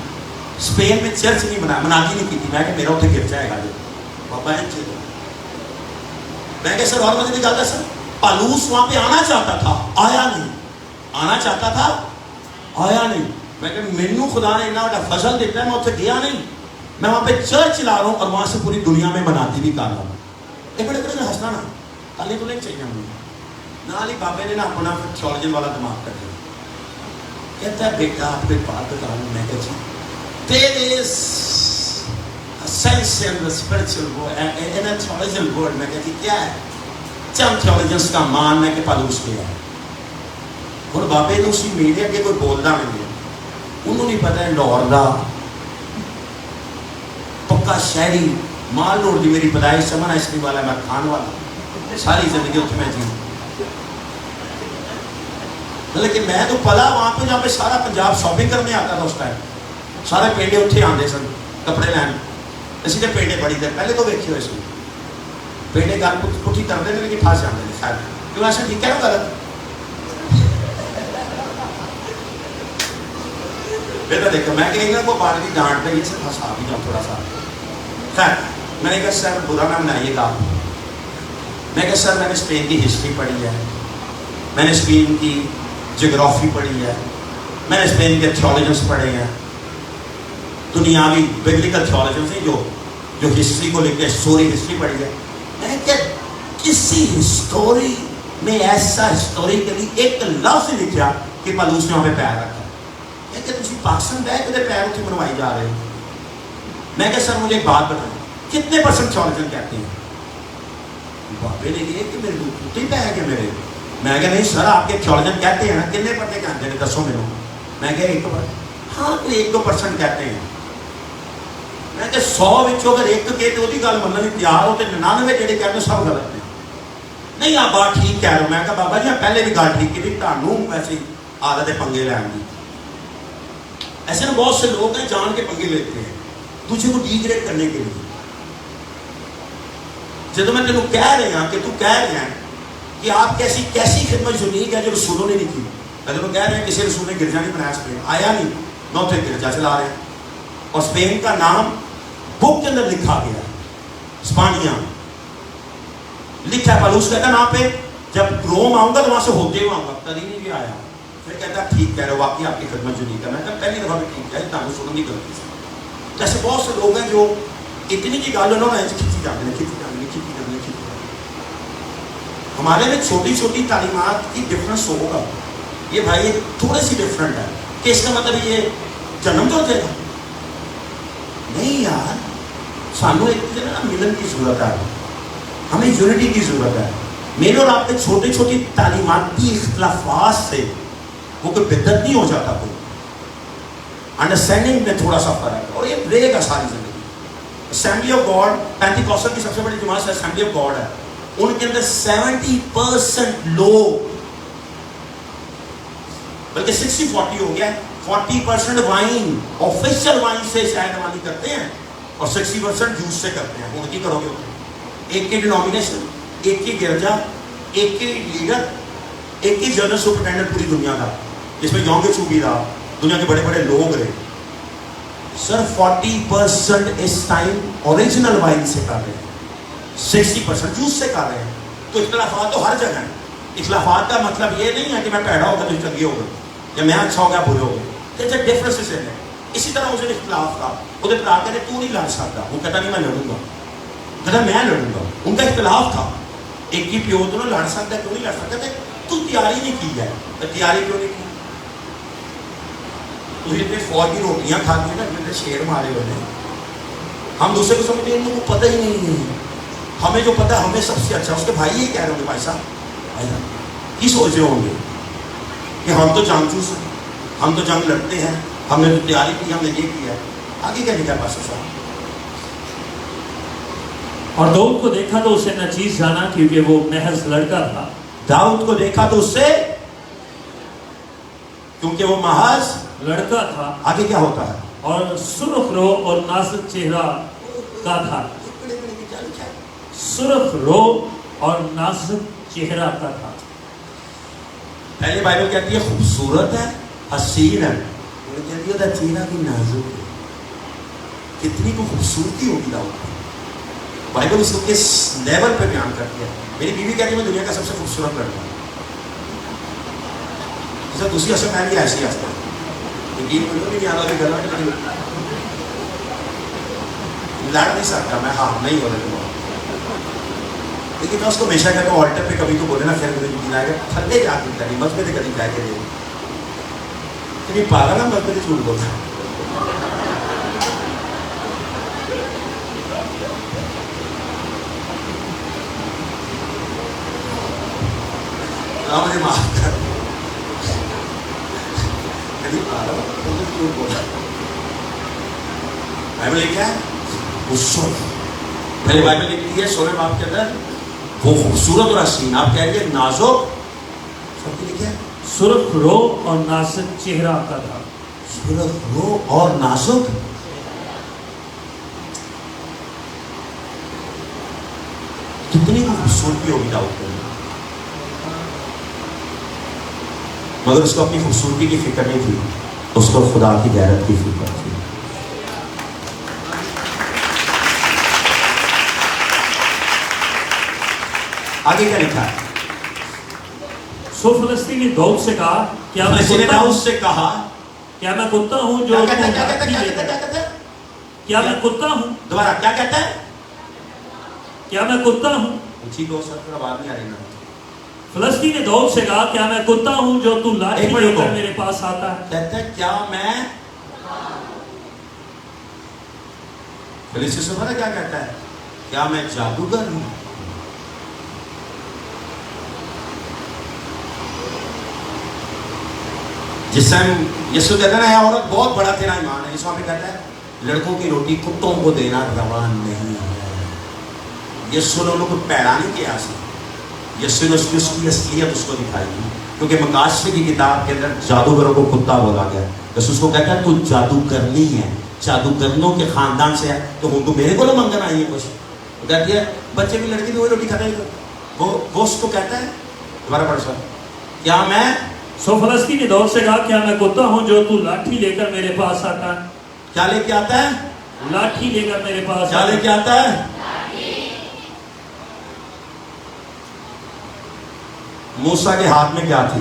اسپین میں چرچ نہیں بنا, منادی نہیں کی تھی. میں کہ میرا اتنے گر جائے گا جو بابا ہے. میں کہ سر اور مجھے نکالتا سر پالوس وہاں پہ آنا چاہتا تھا, آیا نہیں. آنا چاہتا تھا, آیا نہیں. میں کہ مینو خدا نے اتنا بڑا فضل دیتا ہے, میں اتنے گیا نہیں. میں وہاں پہ چرچ چلا رہا ہوں اور وہاں سے پوری دنیا میں منادی بھی کر رہا ہوں. ایک بڑے بڑے ہنسنا نا کالی تو نہیں چاہیے ہمیں. نہ ہی بابے نے نا اپنا تھیولوجی والا دماغ کر دیا. کہتا ہے بیٹا آپ کو ایک بات بتا رہا ہوں. میں کہ جی there is a sense in the spiritual world, in a theological world. میں کہتی کیا ہے؟ چند تھیولوجنس کا مان ہے کہ پالوس کیا ہے. اور بابے نے اسی میڈیا کے کوئی بولنا نہیں ہے, انہوں نے پتا ہے لاہور دا پکا شہری, مال روڈ دی میری پیدائش سمنا اس کی والا, میں کھان والا, ساری زندگی اتنے میں جی. لیکن میں تو پلا وہاں پہ جہاں پہ سارا پنجاب شاپنگ کرنے آتا تھا اس ٹائم, سارے پینڈے اتنے آتے سن کپڑے لین. اسی لیے پینڈے بڑی دیر پہلے تو ویکھی ہوئے سی پینڈے گل پٹھی کرتے ہیں لیکن پھنس جاتے ہیں. خیر کیوں ایسا ٹھیک ہے نا غلط؟ بیٹا دیکھو میں کہیں گا وہ بار کی ڈانٹ پہ یہ سے پھنسا بھی جاؤں تھوڑا سا. خیر میں نے کہا سر برا نہ منائیے گا. میں کہا سر میں نے اسپین کی ہسٹری پڑھی ہے, میں نے اسپین کی جغرافی پڑھی ہے, میں نے اسپین کے تھیولوجنس پڑھے ہیں, دنیاوی ببلیکل تھیولوجنس ہیں جو ہسٹری کو لے کے اسٹوری ہسٹری پڑھی ہے. میں نے کہا کسی ہسٹوری میں ایسا ہسٹوریکلی ایک لفظ لکھا کہ پالوس نے وہاں پہ پیر رکھا. میں کہ تجھے پاکستان بہ کے پیر اتنے بنوائی جا رہے ہیں. میں کہ سر مجھے ایک بات بتائیں, کتنے پرسنٹ تھیولوجن کہتے ہیں؟ بابے نے یہ کہ میرے دودھ ہی پہ گئے میرے. میں کہ نہیں سر آپ کے تھیولوجن کہتے ہیں نا, کتنے پڑھتے کہتے ہیں دسو میرے. میں کہ 1%, ہاں کوئی 1-2% کہتے ہیں. میں کہ 100 وچوں اگر ایک کہتے وہی گل مننے تیار ہو تو 99 جڑے کہتے سب غلط ہیں. نہیں آپ بات ٹھیک کہہ رہے ہو. میں کہا بابا جی پہلے بھی گل ٹھیک کی, تانوں ویسے عادت ہے پنگے لین کی. ایسے نا بہت سے لوگ ہیں جان کے پنگے لیتے ہیں تجھے کو ڈی گریڈ کرنے کے لیے. جب میں تینوں کہہ رہے ہیں کہ تو کہہ رہے ہیں کہ آپ کیسی خدمت یونیک ہے جو رسولوں نے نہیں کی. میں تینوں کہہ رہے ہیں کسی رسول نے گرجا نہیں بنایا اسپین, آیا نہیں, میں اتنے گرجا چلا رہے ہیں. اور اسپین کا نام بک کے اندر لکھا گیا, اسپانیہ لکھا ہے. پالوس کہتا نام پہ جب روم آؤں گا تو وہاں سے ہوتے ہوئے آؤں گا. کبھی نہیں بھی آیا, پھر کہتا ہے ٹھیک کہہ رہے ہو, واقعی آپ کی خدمت جو نہیں کرنا ہے, پہلی دفعہ بھی ٹھیک ہے, تعلق سننے کی غلطی سے. جیسے بہت سے لوگ ہیں جو اتنی کی گال انہوں نے کھینچی جاتے ہیں, کھینچی جاتے ہیں, کھینچی جاتے ہیں, کھینچی جاتے ہیں. ہمارے میں چھوٹی چھوٹی تعلیمات کی ڈفرینس ہوگا. یہ بھائی تھوڑی سی ڈفرینٹ ہے کہ اس کا مطلب یہ جنم تو دے گا نہیں یار. سانو ایک ملن کی ضرورت ہے, ہمیں یونٹی کی ضرورت ہے. میرے اور آپ کے چھوٹی چھوٹی تعلیماتی اختلافات سے وہ کوئی بدعت نہیں ہو جاتا. کوئی انڈرسٹینڈنگ میں تھوڑا سا فرق ہے, اور یہ رہے گا ساری زندگی. اسمبلی آف گاڈ, پینٹیکوسٹل کی سب سے بڑی جماعت اسمبلی آف گاڈ ہے. ان کے اندر 70% لوگ, بلکہ 60-40 ہو گیا, 40% وائن آفیشل وائن سے شاید روانی کرتے ہیں اور 60% جوس سے کرتے ہیں. ان کی کرو گے ایک کی ڈینومینیشن, ایک کی گرجا, ایک کی لیڈر, ایک کی جنرل سپرنٹینڈنٹ پوری دنیا کا, جس میں یونگ چو بھی رہا, دنیا کے بڑے بڑے لوگ رہے. سر 40% اس ٹائم اوریجنل وائن سے کر رہے ہیں, 60% جوس سے کر رہے ہیں. تو اختلافات تو ہر جگہ ہیں. اختلافات کا مطلب یہ نہیں ہے کہ میں پیدا ہو گیا تو چنگے ہو گئے, یا میں اچھا ہو گیا برے ہو گئے. ڈفرینس ہے. اسی طرح اس اختلاف تھا, وہ برا کہتے تو نہیں لڑ سکتا, وہ کہتا نہیں میں لڑوں گا, کہتا میں لڑوں گا. ان کا اختلاف تھا. ایک ہی پیو تو لڑ سکتا ہے, کیوں نہیں لڑ سکتا؟ تو تیاری نہیں کی ہے. تیاری کیوں نہیں کی؟ اتنے فوج کی روٹیاں کھاتی ہیں نا, اتنے شیر مارے ہوئے ہیں. ہم دوسرے کو سمجھتے ہیں ان کو پتہ ہی نہیں ہے. ہمیں جو پتہ ہے ہمیں سب سے اچھا. اس کے بھائی یہ کہہ رہے ہوں گے, بھائی صاحب کی سوچ رہے ہوں گے کہ ہم تو جانچوس ہیں, ہم تو جنگ لڑتے ہیں, ہم نے تو تیاری کی, ہم نے یہ کیا ہے. آگے کیا لکھا پاس صاحب؟ اور داؤد کو دیکھا تو اسے نچیز جانا, کیونکہ وہ محض لڑکا تھا. داؤد کو دیکھا تو اس سے, کیونکہ وہ محض لڑکا تھا. آگے کیا ہوتا ہے؟ اور سرخ رو اور نازک چہرہ کا تھا. سرخ رو اور نازک چہرہ کا تھا. پہلے بائبل کہتی ہے خوبصورت ہے, حسین ہے. کہتی ہے چہرہ بھی نازک ہے. کتنی کو خوبصورتی ہوگی داؤد. بائبل اس کو کس لیول پہ بیان کرتی ہے. میری بیوی کہتی ہے میں دنیا کا سب سے خوبصورت لڑکا ہوں. جیسا دوسری اصل میں بھی ایسی آستا ہے, یقین نہیں آتا کہ گلا لڑ نہیں سکتا میں, ہاں نہیں ہو رہا. لیکن میں اس کو ہمیشہ کہتا ہوں آلٹر پہ کبھی تو بولے نا, پھر مجھے دلائے گا تھلے جا کے کری مذہبے سے کبھی جا کے دے کبھی پاگل نا مذہبے سے چھوٹ بولتا. مجھے معاف کر, کبھی پاگل جھوٹ بولتا. بائبل لکھا ہے پہلے بائبل لکھتی ہے 16 باب کے اندر وہ خوبصورت اور حسین. آپ کہہ رہی ہے نازک, سب کے لکھا ہے سرخ رو اور نازک چہرہ کا تھا. سرخ رو اور نازک. کتنی خوبصورتی ہوگی داؤد کے اندر, مگر اس کو اپنی خوبصورتی کی فکر نہیں تھی, اس کو خدا کی غیرت کی فکر تھی. آگے کیا لکھا ہے؟ سو فلسطینی داؤد سے کہا, کیا میں کتا ہوں جو کیا میں کتا ہوں, دوبارہ کیا کہتا ہے؟ کیا میں کتا ہوں. اچھی دو سر پر آواز نہیں آ رہی نا. فلسطینی داؤد سے کہا, کیا میں کتا ہوں جو تو لاٹھی لے کر میرے پاس آتا ہے. کہتا ہے کیا میں, فلسطین سے پتہ کیا کہتا ہے؟ کیا میں جادوگر ہوں. جس ٹائم یسوع کہتا ہے نا عورت بہت بڑا تیرا ایمان ہے, یسوع پہ کہتا ہے لڑکوں کی روٹی کتوں کو دینا روا نہیں ہے. یسوع نے انہوں کو پیڑا نہیں کیا سی, یسوع نے اس کی اصلیت اس کو دکھائی تھی. کیونکہ مکاشفے کی کتاب کے اندر جادوگروں کو کتا بولا گیا. یسوع اس کو کہتا ہے تو جادو کرنی ہے, جادوگروں کے خاندان سے ہے, تو ہوں تو میرے کو نہ منگن آئی ہے کچھ. وہ کہتی ہے بچے بھی لڑکی تو وہی روٹی کھاتے ہیں. وہ اس کو کہتا ہے, دوبارہ پڑھ سکتا, کیا میں سو فلسطینی داؤد سے کہا, کیا میں کتا ہوں جو تو لاٹھی لے کر میرے پاس آتا ہے. کیا لے کے آتا ہے؟ لاٹھی لے کر میرے پاس. کیا لے کے آتا ہے؟ موسیٰ کے ہاتھ میں کیا تھی؟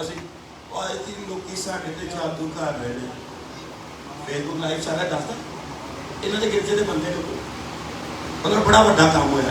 ਅਸੀਂ ਆਏ ਸੀ ਲੋਕੀ ਸਾਡੇ ਤੇ ਜਾਦੂ ਕਰ ਰਹੇ ਨੇ। ਫੇਸਬੁੱਕ ਲਾਈਵ ਸਾਰਾ ਦੱਸਦਾ ਇਹਨਾਂ ਦੇ ਗਿਰਜੇ ਦੇ ਬੰਦੇ ਨੂੰ ਉਹਨਾਂ ਬੜਾ ਵੱਡਾ ਕੰਮ ਹੋਇਆ।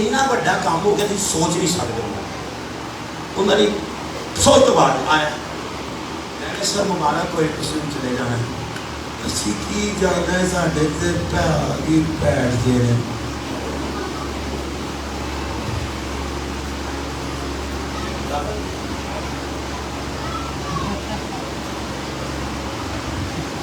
ਇੰਨਾ ਵੱਡਾ ਕੰਮ ਹੋ ਗਿਆ ਤੁਸੀਂ ਸੋਚ ਨਹੀਂ ਸਕਦੇ। ਉਹਨਾਂ ਦੀ ਸੋਚ ਤੋਂ ਬਾਅਦ ਆਇਆ, ਕਹਿੰਦੇ ਸਰ ਮੁਬਾਰਕ ਹੋਏ, ਤੁਸੀਂ ਚਲੇ ਜਾਣਾ। ਅਸੀਂ ਕੀ ਜਾਣਦੇ, ਸਾਡੇ ਤੇ ਭਾਗੀ ਬੈਠਦੇ ਨੇ।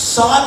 7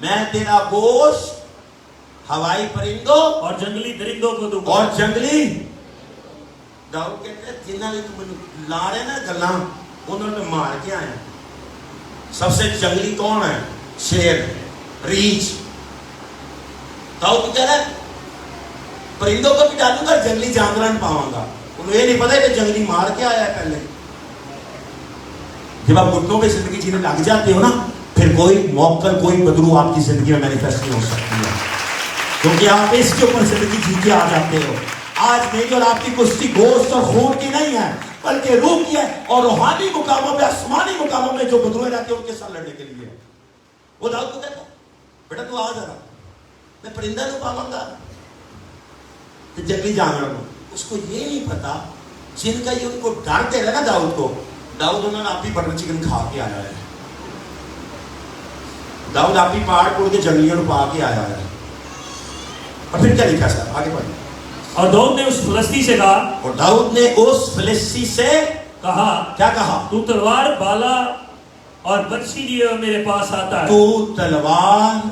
میں تیرا گوشت ہوائی پرندوں اور جنگلی درندوں کو دوں گا. اور جنگلی. داؤد کہتے ہیں جنہاں نے تم لا رہے نا گلاں انہوں نے مار کے آیا. سب سے جنگلی کون ہے؟ شیر، ریچھ. داؤد کہہ رہا ہے پرندوں کو بھی ڈالوں گا، جنگلی جانوروں نے پاؤں گا. انہوں یہ نہیں پتا کہ جنگلی مار کے آیا ہے پہلے. جب آپ گھٹنوں پہ زندگی جینے لگ جاتے ہو نا پھر کوئی موکل کوئی بدرو آپ کی زندگی میں مینیفیسٹ نہیں ہو سکتی ہے، کیونکہ آپ اس کے اوپر زندگی جی کے آ جاتے ہو. آج میری اور آپ کی کشتی گوشت اور خون کی نہیں ہے بلکہ روح کی ہے، اور روحانی مقاموں پہ آسمانی مقاموں میں جو بدروئے رہتے ہیں ان کے ساتھ لڑنے کے لیے. وہ داؤد کو کہتا ہے بیٹا تو آ ذرا، میں پرندہ کو پاؤں گا جنگلی جانوروں کو. اس کو یہ نہیں پتا جن کا یہ ان کو ڈر دے رہا نا داؤد کو. داؤد انہوں نے آپ ہی بٹر چکن کھا کے آیا ہے. داؤد آپ ہی پہاڑ توڑ کے جنگلیوں کو پا کے آیا ہے. اور پھر کیا لکھا سر آگے پڑھیں. اور داؤد نے اس فلسطی سے کہا، اور داؤد نے اس فلسطی سے کہا کیا کہا؟ تو تلوار بالا اور برچھی لیے ہوئے میرے پاس آتا ہے. تو تلوار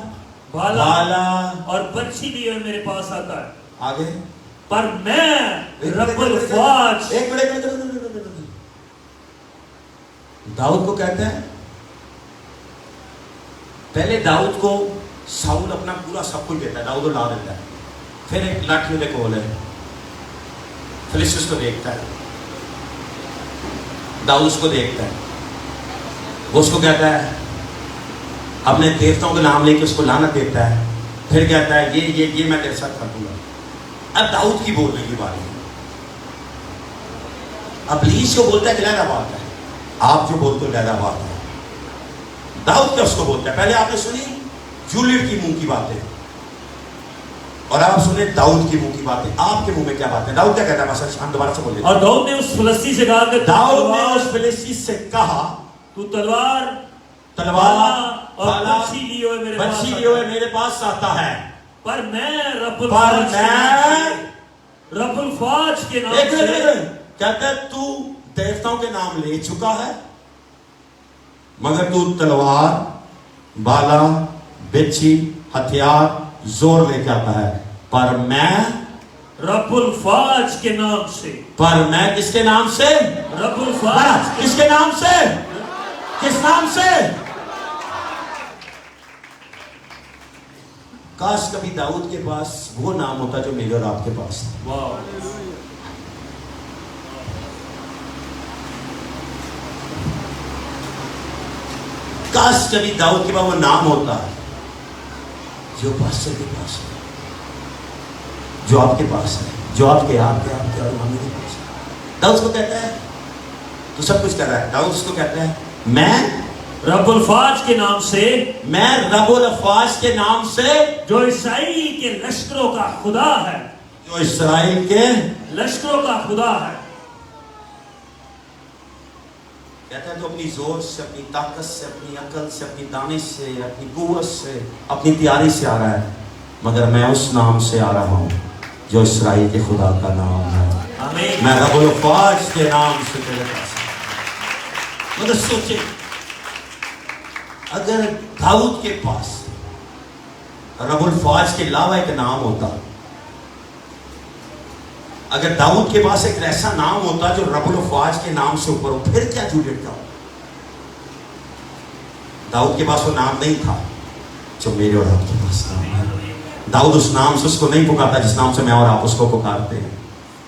بالا اور برچھی لیے ہوئے میرے پاس آتا ہے، آگے پر میں رب الفواج. ایک منٹ. داؤد کو کہتے ہیں پہلے داؤد کو ساؤل اپنا پورا سب کچھ دیتا ہے، داؤد کو لا دیتا ہے. پھر ایک لاٹھی والے کول ہے، فلسطی اس کو دیکھتا ہے، داؤد اس کو دیکھتا ہے، وہ اس کو کہتا ہے اپنے دیوتاؤں کے نام لے کے اس کو لعنت دیتا ہے. پھر کہتا ہے یہ میں تیرے ساتھ کر دوں گا. اب داؤد کی بولنے کی باری ہے. ابلیس کو بولتا ہے کہ لہذا بات ہے، آپ جو بولتے ہو لہذا بات ہے. داؤد کیا اس کو بولتا ہے؟ پہلے آپ نے سنی جولیٹ کی منہ کی باتیں اور آپ سنیں داؤد کی منہ کی باتیں. آپ کے منہ میں کیا بات ہے؟ داؤد کیا کہتا ہے؟ بس ہم دوبارہ سے بولیں. اور داؤد نے اس فلسطی سے کہا کہ داؤد نے اس فلسطی سے کہا تو تلوار اور برچھی لیے ہوئے میرے پاس آتا ہے، پر میں رب الفواج کے نام ایک سے. کہتا ہے تو دیوتاؤں کے نام لے چکا ہے مگر تو تلوار بالا بچھی ہتھیار زور لے کے آتا ہے. پر میں رب الفواج کے نام سے. پر میں کس کے نام سے؟ رب الفواج. کس کے نام سے؟ کس نام سے؟ کاش کبھی داؤد کے پاس وہ نام ہوتا جو میرے اور آپ کے پاس ہے. واو. کاش کبھی داؤد کے پاس وہ نام ہوتا جو پاسٹر کے پاس ہے، جو آپ کے پاس ہے، جو آپ کے اور ممی کے پاس ہے. داؤد کو کہتا ہے تو سب کچھ کر رہا ہے. داؤد اس کو کہتا ہے میں رب الفواج کے نام سے، میں رب الفواج کے نام سے جو اسرائیل کے لشکروں کا خدا ہے، جو اسرائیل کے لشکروں کا خدا ہے. کہتا ہے تو اپنی زور سے، اپنی طاقت سے، اپنی عقل سے، اپنی دانش سے، اپنی قوت سے، اپنی تیاری سے آ رہا ہے، مگر میں اس نام سے آ رہا ہوں جو اسرائیل کے خدا کا نام ہے. آمین. میں رب الفواج کے نام سے تیرے پاس. مگر سوچے اگر داؤد کے پاس رب الفواج کے علاوہ ایک نام ہوتا، اگر داؤد کے پاس ایک ایسا نام ہوتا جو رب الفواج کے نام سے اوپر ہو، پھر کیا جولیٹ کا ہو؟ داؤد کے پاس وہ نام نہیں تھا جو میرے اور آپ کے پاس نام ہے. داؤد اس نام سے اس کو نہیں پکارتا جس نام سے میں اور آپ اس کو پکارتے ہیں.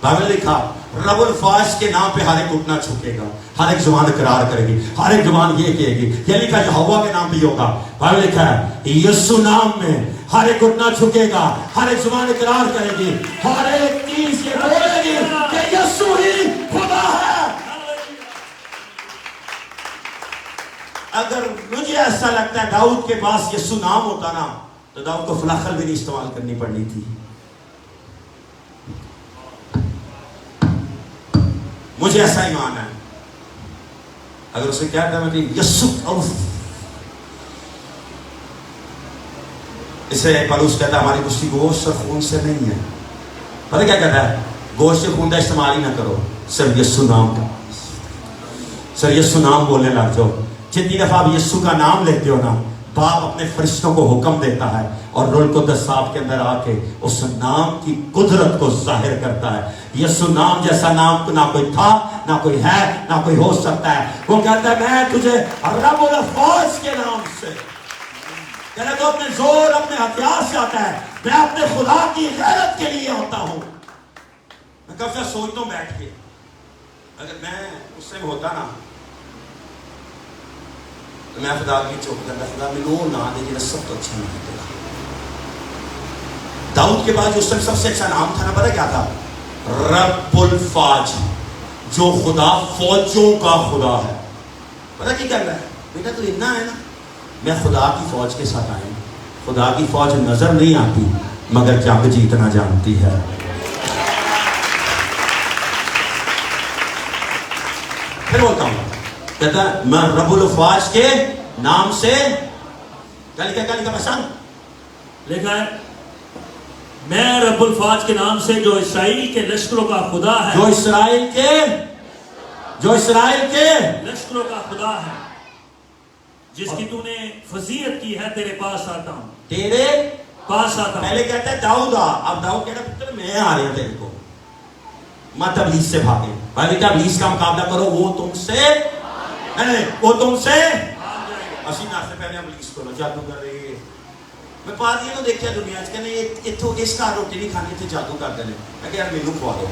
بائبل نے لکھا رب الفواج کے نام پہ ہر ایک اٹھنا جھکے گا، ہر ایک زبان اقرار کرے گی، ہر ایک زبان یہ کہے گی. یہ لکھا یہوہ کے نام پہ ہوگا. بائبل لکھا ہے یسوع نام میں ہر ایک اٹھنا جھکے گا، ہر ایک زبان اقرار کرے گی، ہر ایک چیز یہ بولے گی کہ یسوع ہی خدا ہے. اگر مجھے ایسا لگتا ہے داؤد کے پاس یسوع نام ہوتا نا تو داؤد کو فلاخل بھی نہیں استعمال کرنی پڑنی تھی. مجھے ایسا ایمان ہے اگر اسے کیا کہتا ہے یسوع اوف، اسے پالوس کہتا ہے ہماری کشتی گوشت اور خون سے نہیں ہے. پتہ کیا کہتا ہے؟ گوشت سے خون کا استعمال ہی نہ کرو، صرف یسوع نام کا، صرف یسوع نام بولنے لگ جاؤ. جتنی دفعہ آپ یسوع کا نام لیتے ہو نا باپ اپنے فرشتوں کو حکم دیتا ہے اور رول کو دستاب کے اندر آ کے اس نام کی قدرت کو ظاہر کرتا ہے. یسوع نام جیسا نام نہ کوئی تھا، نہ کوئی ہے، نہ کوئی ہو سکتا ہے. وہ کہتا ہے میں تجھے رب الافواج کے نام سے، کہنا تو اپنے زور اپنے ہتھیار سے آتا ہے، میں اپنے خدا کی غیرت کے لیے ہوتا ہوں. میں کب سے سوچتا ہوں بیٹھ کے، اگر میں اس سے ہوتا نا تو میں خدا کی چوک کرتا، خدا میں وہ نام دے جنہیں سب تو اچھا نام تیرا. داؤد کے بعد جو اس سب سے اچھا نام تھا نا، پتہ کیا تھا؟ رب الفاج، جو خدا فوجوں کا خدا ہے. پتہ کی کر رہا ہے؟ بیٹا تو اتنا ہے نا، میں خدا کی فوج کے ساتھ آیا ہوں. خدا کی فوج نظر نہیں آتی مگر جنگ جیتنا جانتی ہے. پھر بولتا ہوں، کہتا ہے میں رب الفاج کے نام سے، کیا لکھا پسند لکھا ہے میں رب الفاج کے نام سے جو اسرائیل کے لشکروں کا خدا ہے، جو اسرائیل کے لشکروں کا خدا ہے، جس کی تو نے فضیلت کی ہے، تیرے پاس آتا ہوں، تیرے پاس آتا ہوں. پہلے کہتا ہے داؤد آ، اب داؤد کہتا ہے پتر میں آ رہا ہوں تیرے کو، مت ابلیس سے بھاگے. بھائی بیٹا ابلیس کا مقابلہ کرو، وہ تم سے اسی نہ سے پہلے ابلیس کو جادو کر رہی ہے. میں پادریوں کو دیکھا دنیا چ کہنے اتوں اس کا روٹی نہیں کھانی، اتنے جادو کرتے ہیں. میں کہ یار مینوں کھوا دو،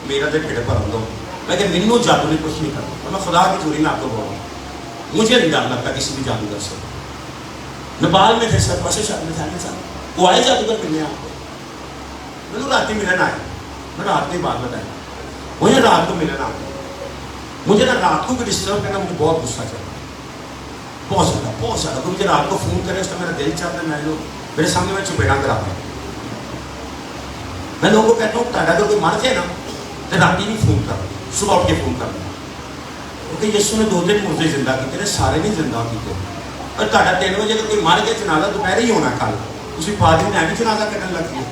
میرا تو ڈھڈ بھر دو. میں کہ مینوں جادو نہیں کچھ نہیں کرتا. اور میں خدا کی چوری میں آپ کو بول رہا ہوں، مجھے نہیں ڈر لگتا کسی بھی جادوگر سے. نیپال میں تھے سر پاسے شاید میں صاحب وہ آئے جادوگر ملنے آپ کو، مجھے رات ملن آئے، میں رات کی بات بتائی، مجھے رات کو ملنا آتا. مجھے نا رات کو بھی ڈسٹرب کرنا مجھے بہت غصہ چلتا، بہت زیادہ. تو مجھے رات کو فون کرے اس کا میرا دل چاہتا ہے میں لوگ میرے سامنے میں چپیڑا کراتا ہوں. میں لوگوں کو کہتا ہوں اگر کوئی مر جائے نا تو رات نہیں فون کر، صبح اٹھ کے فون کرنا، کیونکہ یسوع نے 2 دن مردے زندہ کیتے، سارے نہیں زندہ کیتے. اور 3 بجے اگر کوئی مر گیا جنازہ دوپہر ہی ہونا، کل اسی پادری نے بھی جنازہ کرنے لگ گیا.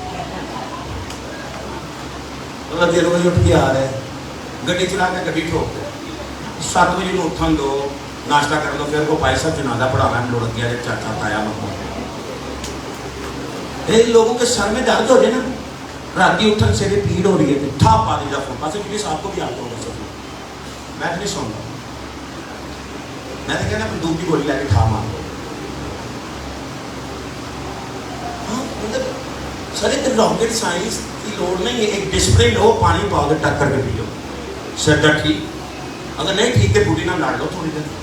3 بجے اٹھ کے آ رہے گڈی چلا کے گڈی ٹھوک دے، 7 بجے اٹھن دو، ناشتہ کر دو، پھر کو بھائی صاحب جنازہ پڑھانا ہے، لڑک گیا چاچا تایا مطلب. لوگوں کے سر میں درد ہو جائے نا، رات اٹھن سے بھی پیڑ ہو رہی ہے، ٹھا پا دی جا فون پاس پولیس آپ کو بھی آتا ہوگا سب. میں تو نہیں سنتا، میں تو کہنا بندوق کی گولی لے کے ٹھا مار دو. سر ایک راکٹ سائنس کی لوڑ نہیں ہے، ایک ڈسپلے لو، پانی پاؤ، ٹک کر کے پی لو، سر درد ٹھیک. اگر نہیں ٹھیک ہے بوٹی نہ لڑ لو تھوڑی دیر.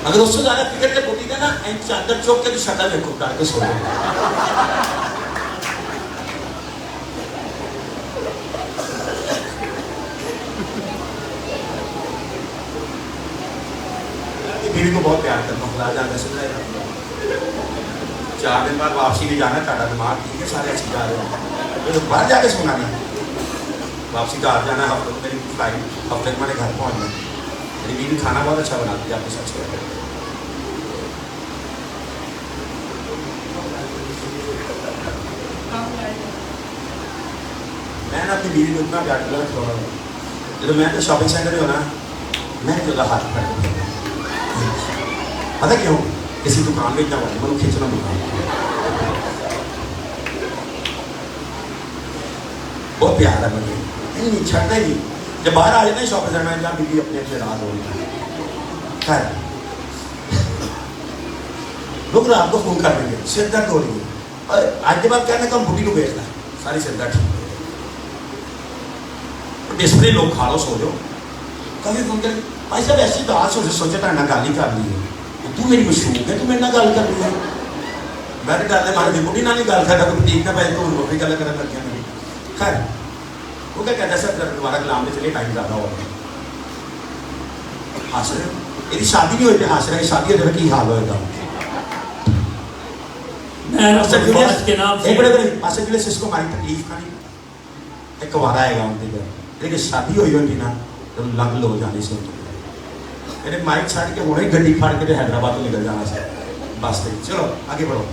اگر اس سے زیادہ فکر کے بوٹی دے نا چادر چوک کے تو شکل دیکھو ڈال کے سو جائے. بیوی کو بہت پیار کرتا ہوں، خدا جانا سن رہے گا. 4 دن بعد واپسی نہیں جانا، تھوڑا دماغ ٹھیک ہے، سارے اچھی جا رہے ہیں، باہر جا کے سونا نہیں. واپسی کا آ جانا، ہفتے میری فلائٹ، ہفتے میں نے گھر پہنچنا. میری بیوی کھانا بہت اچھا بناتی ہے، آپ کو سچ کہتے ہیں. میں نے اپنی بیوی کو اتنا پیار کیا چھوڑا ہوں. جب میں تو شاپنگ سینٹر ہو نا، میں جو ہاتھ کر دیتا ہوں. پتہ کیوں؟ کسی دکان میں اتنا بڑا مجھے کھینچنا دکان بہت پیار ہے مجھے، نہیں چھڑتا ہی. جب باہر آ جاتا ہے شاپنگ سینٹر میں جہاں بیوی اپنے اپنے رات ہو رہی ہے، خیر لوگ رات کو فون کر دیں گے، سر درد ہو رہی ہے، اور آج کے بعد کہنے کا ہم بڈی کو بیچنا ہے، ساری سر درد ٹھیک. ڈسپلے لوگ کھا لو سو جاؤ. کبھی فون کریں بھائی صاحب ایسی تو آج سوچے تو گل ہی کر لی ہے، تو میری مشہور ہے، تو میرے گل کر لی ہے. میں تو ڈر مارے بڈی نہ نہیں گل کرتا، کوئی ٹھیک نہ پہ تو وہ بھی گل کرنے لگ گیا. میری خیر وہ کیا کہتا ہے سر دوبارہ کلام میں چلیے ٹائم زیادہ ہو گیا. حاصل یہ شادی نہیں ہوئی تھی، حاصل ہے شادی ہو جائے کی حال ہوئے گا. اس کو ہماری تکلیف کا نہیں ایک وارا آئے گا ان کے گھر، لیکن شادی ہوئی ہوتی نا تو لگ لو جانے سے میرے مائک چھاڑ کے وہی گڈی پھاڑ کے حیدرآباد میں نکل جانا سے بس. چلو آگے بڑھو.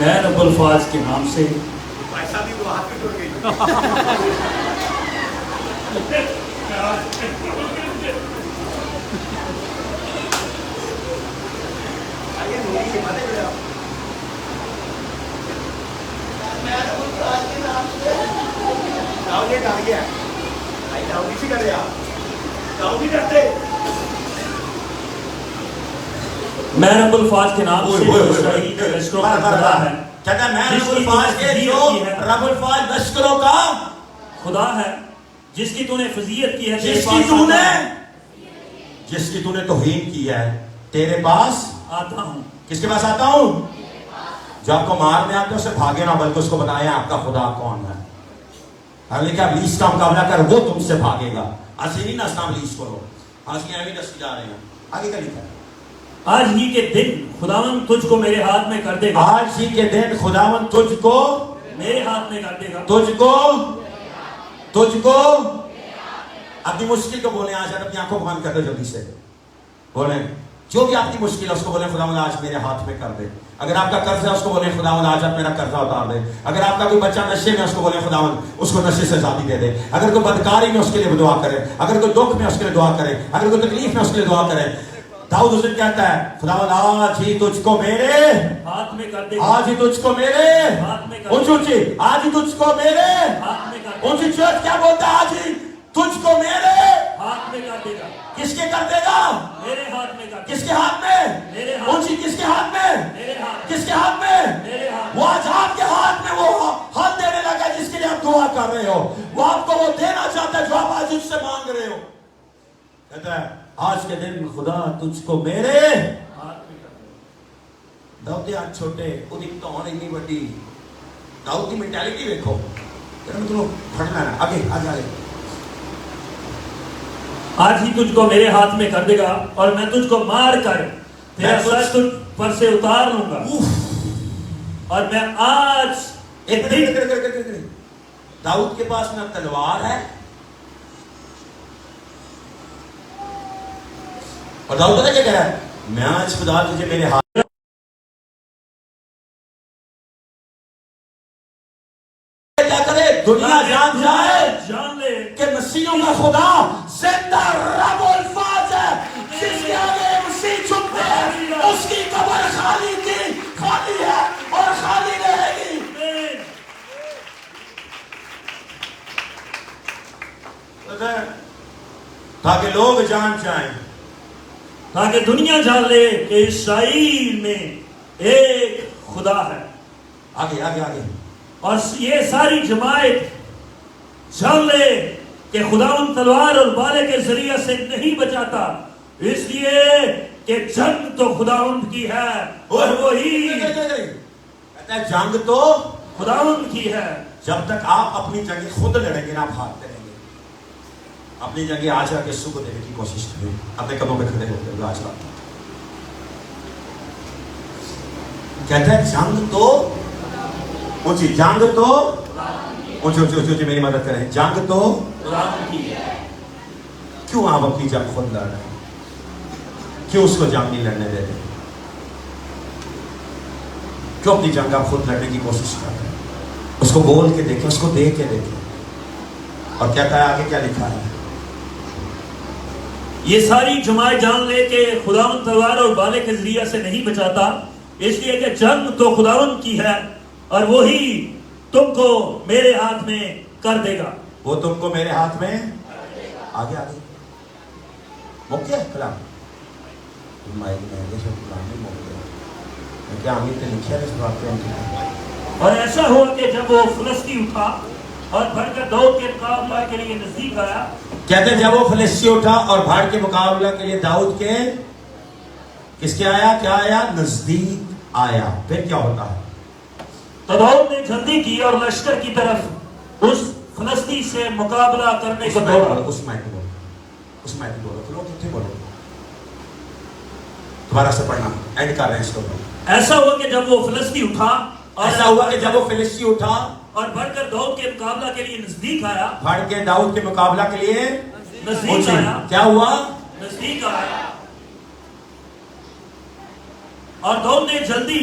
میں رب الفاظ کے نام سے ایسا بھی وہ ہاتھ میں ٹوٹ گئی. میں رب الفاظ کے نام سے اسرائیل کے لشکروں کا خدا ہے. کہتا ہے میں رب الفاظ کے جو رب الفاظ لشکروں کا خدا ہے جس کی تو نے فضیلت کی ہے، جس کی تو نے توہین کی ہے تیرے پاس آتا ہوں. کس کے پاس آتا ہوں؟ جو آپ کو مارنے آتے اسے بھاگے نہ بلکہ اس کو بتائیں آپ کا خدا کون ہے. ہم نے کہا ابلیس کا مقابلہ کر وہ تم سے بھاگے گا. ایسے نہیں نسنا ابلیس کو. آج کی اہمی نسل جا رہے ہیں. آگے کا لکھا ہے آج ہی کے دن خداوند تجھ کو میرے ہاتھ میں کر دے گا. آج ہی کے دن خداوند تجھ کو میرے ہاتھ میں کر دے گا. تجھ کو اپنی مشکل کو بولیں. آج اپنی آنکھوں کو بند کر دو جلدی سے. بولیں جو بھی آپ کی مشکل ہے اس کو بولیں خداوند آج میرے ہاتھ میں کر دے. اگر آپ کا قرض ہے اس کو بولیں خداوند آج آپ میرا قرضہ اتار دے. اگر آپ کا کوئی بچہ نشے میں اس کو بولیں خداوند اس کو نشے سے آزادی دے دے. اگر کوئی بدکاری میں اس کے لیے دعا کرے. اگر کوئی دکھ میں اس کے لیے دعا کرے. اگر کوئی تکلیف میں اس کے لیے دعا کرے. داؤد اس دن کہتا ہے خداوند آج ہی تجھ کو میرے ہاتھ میں کر دے گا. آج ہی تجھ کو میرے ہاتھ میں کر دے گا. اونچی آج ہی تجھ کو میرے ہاتھ میں کر دے گا. اونچی چرچ کیا بولتا ہے آج ہی تجھ کو میرے ہاتھ میں کر دے گا. کس کے کر دے گا؟ میرے ہاتھ میں کر دے گا. کس کے ہاتھ میں؟ میرے ہاتھ. اونچی کس کے ہاتھ میں؟ میرے ہاتھ. کس کے ہاتھ میں؟ میرے ہاتھ. وہ آج آپ کے ہاتھ میں وہ ہاتھ دینے لگا جس کے لیے آپ دعا کر رہے ہو. وہ آپ کو وہ دینا چاہتا ہے جو آپ آج اس سے مانگ رہے ہو. کہتا ہے آج کے دن خدا تجھ کو میرے ہاتھ میں کر دے گا. داؤد دے ہاتھ چھوٹے وہ تو ہونے نہیں بڑی. داؤد کی مینٹیلٹی دیکھو. پھٹنا ہے آگے آگے آگے. آج ہی تجھ کو میرے ہاتھ میں کر دے گا اور میں تجھ کو مار کر تیرا سر تجھ پر سے اتار لوں گا. اور میں آج داؤد کے پاس نہ تلوار ہے اور داؤد پتہ کیا کہہ رہا ہے میں آج خدا تجھے میرے ہاتھ کیا کرے دنیا جان لے کہ مسیحوں کا خدا زندہ رب الفاظ ہے. جس کے آگے مسیح چھپتے ہیں اس کی قبر خالی ہے اور خالی رہے گی. تاکہ لوگ جان جائیں تاکہ دنیا جان لے کہ اسرائیل میں ایک خدا ہے. آگے آگے آگے. اور یہ ساری جماعت جان لے کہ خداوند تلوار اور بالے کے ذریعے سے نہیں بچاتا اس لیے کہ جنگ تو خداوند کی ہے اور وہی کہتا ہے جنگ تو خداوند کی ہے. جب تک آپ اپنی جنگ خود لڑیں گے نا آپ ہارتے رہیں گے. اپنی جنگ آج کے سو کو دینے کی کوشش کریں. اپنے قدموں پہ کھڑے ہوتے ہوئے آج رات کہتا ہے جنگ تو اونچی جنگ تو اونچی میری مدد کریں. جنگ تو خداوند کی ہے. کیوں آپ اپنی جنگ خود لڑ رہے ہیں؟ کیوں اس کو جنگ نہیں لڑنے دیتے؟ کیوں اپنی جنگ آپ خود لڑنے کی کوشش کر رہے ہیں؟ اس کو بول کے دیکھیں, اس کو دیکھ کے دیکھیں. اور کہتا ہے آگے کیا لکھا ہے؟ یہ ساری جماعت جان لے کہ خداوند تلوار اور بالے کے ذریعے سے نہیں بچاتا اس لیے کہ جنگ تو خداوند کی ہے اور وہی تم کو میرے ہاتھ میں کر دے گا. وہ تم کو میرے ہاتھ میں آگے آگے موقع ہے کلام کیا امیر نے لکھا ہے اس بات پہ. اور ایسا ہوا کہ جب وہ فلسطی اٹھا اور بڑھ کر داؤد کے مقابلہ کے لیے نزدیک آیا. کہتے ہیں جب وہ فلسطی اٹھا اور بھاڑ کے مقابلہ کے لیے داؤد کے کس کے آیا؟ کیا آیا؟ نزدیک آیا. پھر کیا ہوتا ہے؟ تو داؤد نے جلدی کی اور لشکر کی طرف اس فلسطی سے مقابلہ کرنے کو دوڑا. اس مائک بولو, اس مائک بولو, تو لوگ بولو دوبارہ سے پڑھنا, اینڈ کر رہے ہیں اس کو. ایسا ہوا کہ جب وہ فلسطی اٹھا ایسا ہوا کہ جب وہ فلسطی اٹھا اور بڑھ کر داؤد کے مقابلہ کے لیے نزدیک آیا. بڑھ کے داؤد کے مقابلہ کے لیے نزدیک آیا. کیا ہوا؟ نزدیک آیا. اور داؤد نے جلدی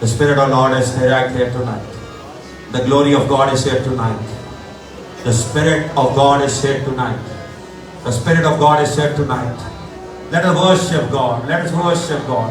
The Spirit of Lord is right here tonight. The glory of God is here tonight. The Spirit of God is here tonight. The Spirit of God is here tonight. Let us worship God. Let us worship God.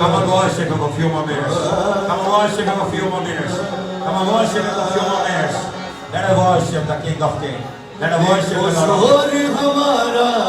Come and worship him a few more minutes. Come and worship him a few more minutes. Come and worship him a few more minutes. Let us worship the King of Kings. Let us worship the Lord of Lords.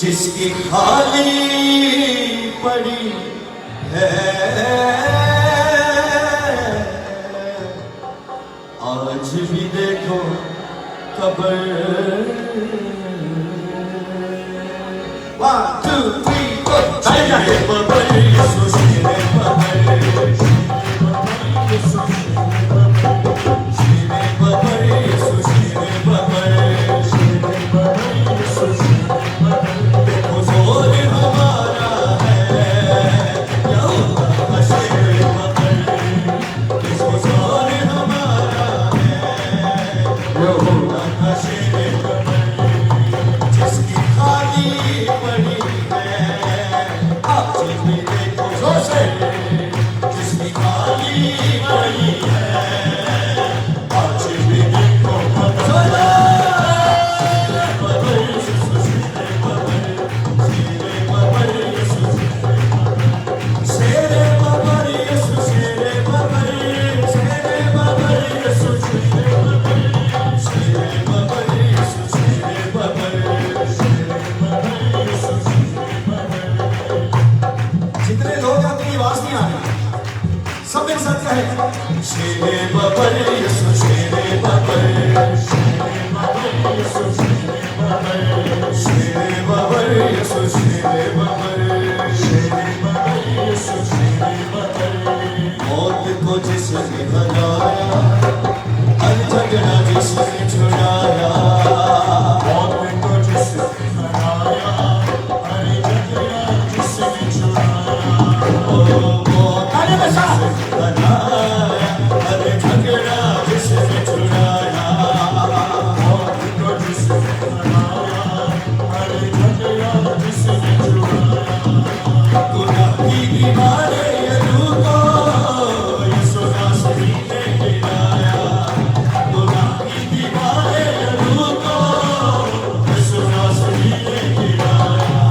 جس کی خالی پڑی ہے آج بھی دیکھو قبر. 1 2 3 4 شیر ببر یسو شیر ببر یسو شیر ببر یسو شیر ببر یسو شیر ببر. دیکھو زور ہمارا ہے یہوہ کا شیر ببر. دیکھو زور ہمارا ہے یہوہ کا شیر ببر. جس کی خالی پڑی ہے آج بھی دیکھو زور سے. جس کی خالی پڑی ہے آج بھی دیکھو قبر. جتنے لوگ اپنی آواز نہیں آ رہی سب ایک ساتھ کہیں شیر ببر یسو شیر ببر یسو شیر ببر شیر ببر یسو شیر ببر یسو شیر ببر. موت کو جس نے ہرایا ہر جھگڑا جس نے چھڑایا. موت کو جس نے ہرایا ہر جھگڑا جس نے چھڑایا. گانے میں ساتھ ہرایا ہر جھگڑا جس نے چھڑایا. موت کو جس نے ہرایا ہر جھگڑا جس نے چھڑایا. گناہ کی بیماریں روح کو یسوع ناصری نے گرایا. گناہ کی بیماریں روح کو یسوع ناصری نے گرایا.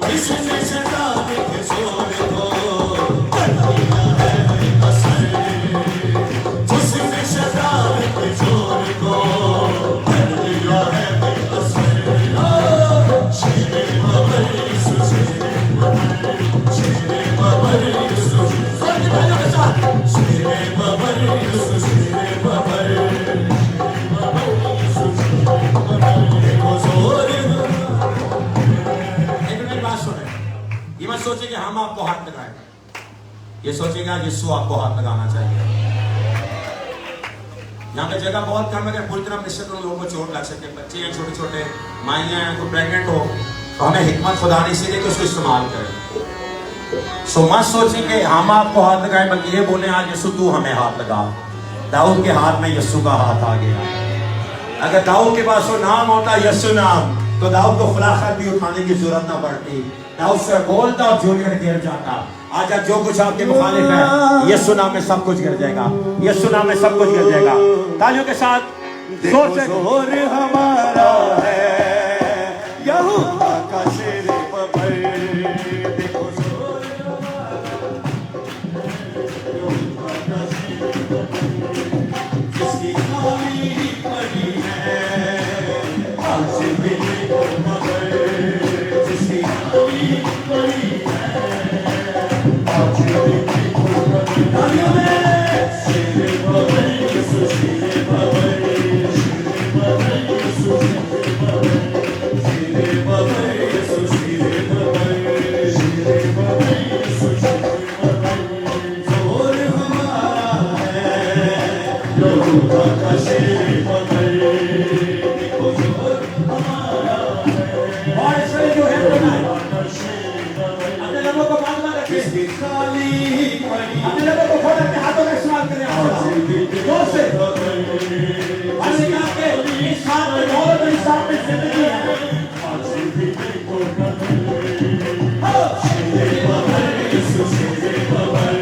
جس نے شیطان کے زور کو کر دیا ہے بے اثر. جس نے شیطان کے زور کو کر دیا ہے بے اثر. شیر ببر یسوع شیر ببر شیر ببر یسوع شیر ببر یسوع شیر ببر یسوع شیر ببر. دیکھو زور. لیکن میری بات سنیں، یہ مت سوچیں کہ ہم آپ کو ہاتھ لگائیں. یہ سوچیں کہ آج یسوع آپ کو ہاتھ لگانا چاہیے. یہاں پہ جگہ بہت کم ہے کہ پوری طرح نشچت ان لوگوں کو چوٹ لگ سکے. بچے ہیں چھوٹے چھوٹے، مائیاں ہیں، کوئی پریگننٹ ہو، تو ہمیں حکمت خدا نے اسی لیے کہ اس کو استعمال کریں. سو مت سوچیں کہ ہم آپ کو ہاتھ لگائیں، بلکہ یہ بولیں آج یسوع تو ہمیں ہاتھ لگا. داؤد کے ہاتھ میں یسوع کا ہاتھ آ گیا. اگر داؤد کے پاس وہ نام ہوتا یسوع نام تو داؤد کو خلاخت بھی اٹھانے کی ضرورت نہ پڑتی. داؤد سے بولتا اور جھولیٹ گر جاتا. آج جو کچھ آپ کے مخالف ہے یسوع نام میں سب کچھ گر جائے گا. یسوع نام میں سب کچھ گر جائے گا. تالیوں کے ساتھ زور سے. زور ہمارا ہے یہوہ کا شیر ببر. دیکھو زور یہوہ کا شیر ببر. جس کی خالی پڑی ہے آج بھی دیکھو قبر. جس کی خالی پڑی ہے آج بھی دیکھو قبر. تالیوں میں شیر ببر یسوع شیر ببر شیر ببر یسوع شیر ببر شیر ببر یسوع شیر ببر شیر ببر یسوع شیر ببر. زور ہمارا ہے یہوہ کا شیر ببر. دیکھو زور ہمارا ہے اور اس میں جو ہے یہوہ کا شیر ببر. اپنے لبوں کو باندھنا رکھیں. جس کی خالی پڑی اپنے لبوں کو کھول اپنے ہاتھوں کا استعمال کریں. آج بھی زور سے. دیکھو ہم نے کہا کہ اس ہاتھ میں دولت اور اس ہاتھ میں زندگی ہے. آج بھی دیکھو قبر. شیر ببر یسوع شیر ببر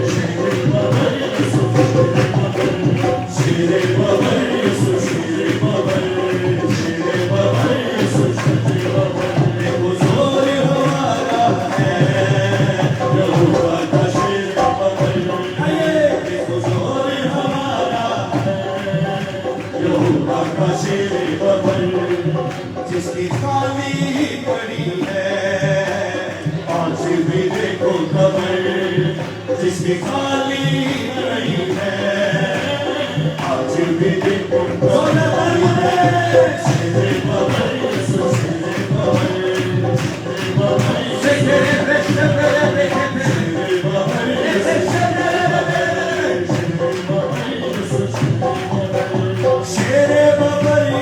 شیر ببر یسوع شیر ببر شیر ببر یسوع شیر ببر شیر ببر یسوع شیر ببر. دیکھو زور ہمارا ہے یہوہ کا شیر ببر. دیکھو زور ہمارا تھا شیر ببر جس کی خالی پڑی ہے آج بھی دیکھو خبر جس کی خالی پڑی ہے آج بھی دیکھو خبر شیر ببر یسوع شیر ببر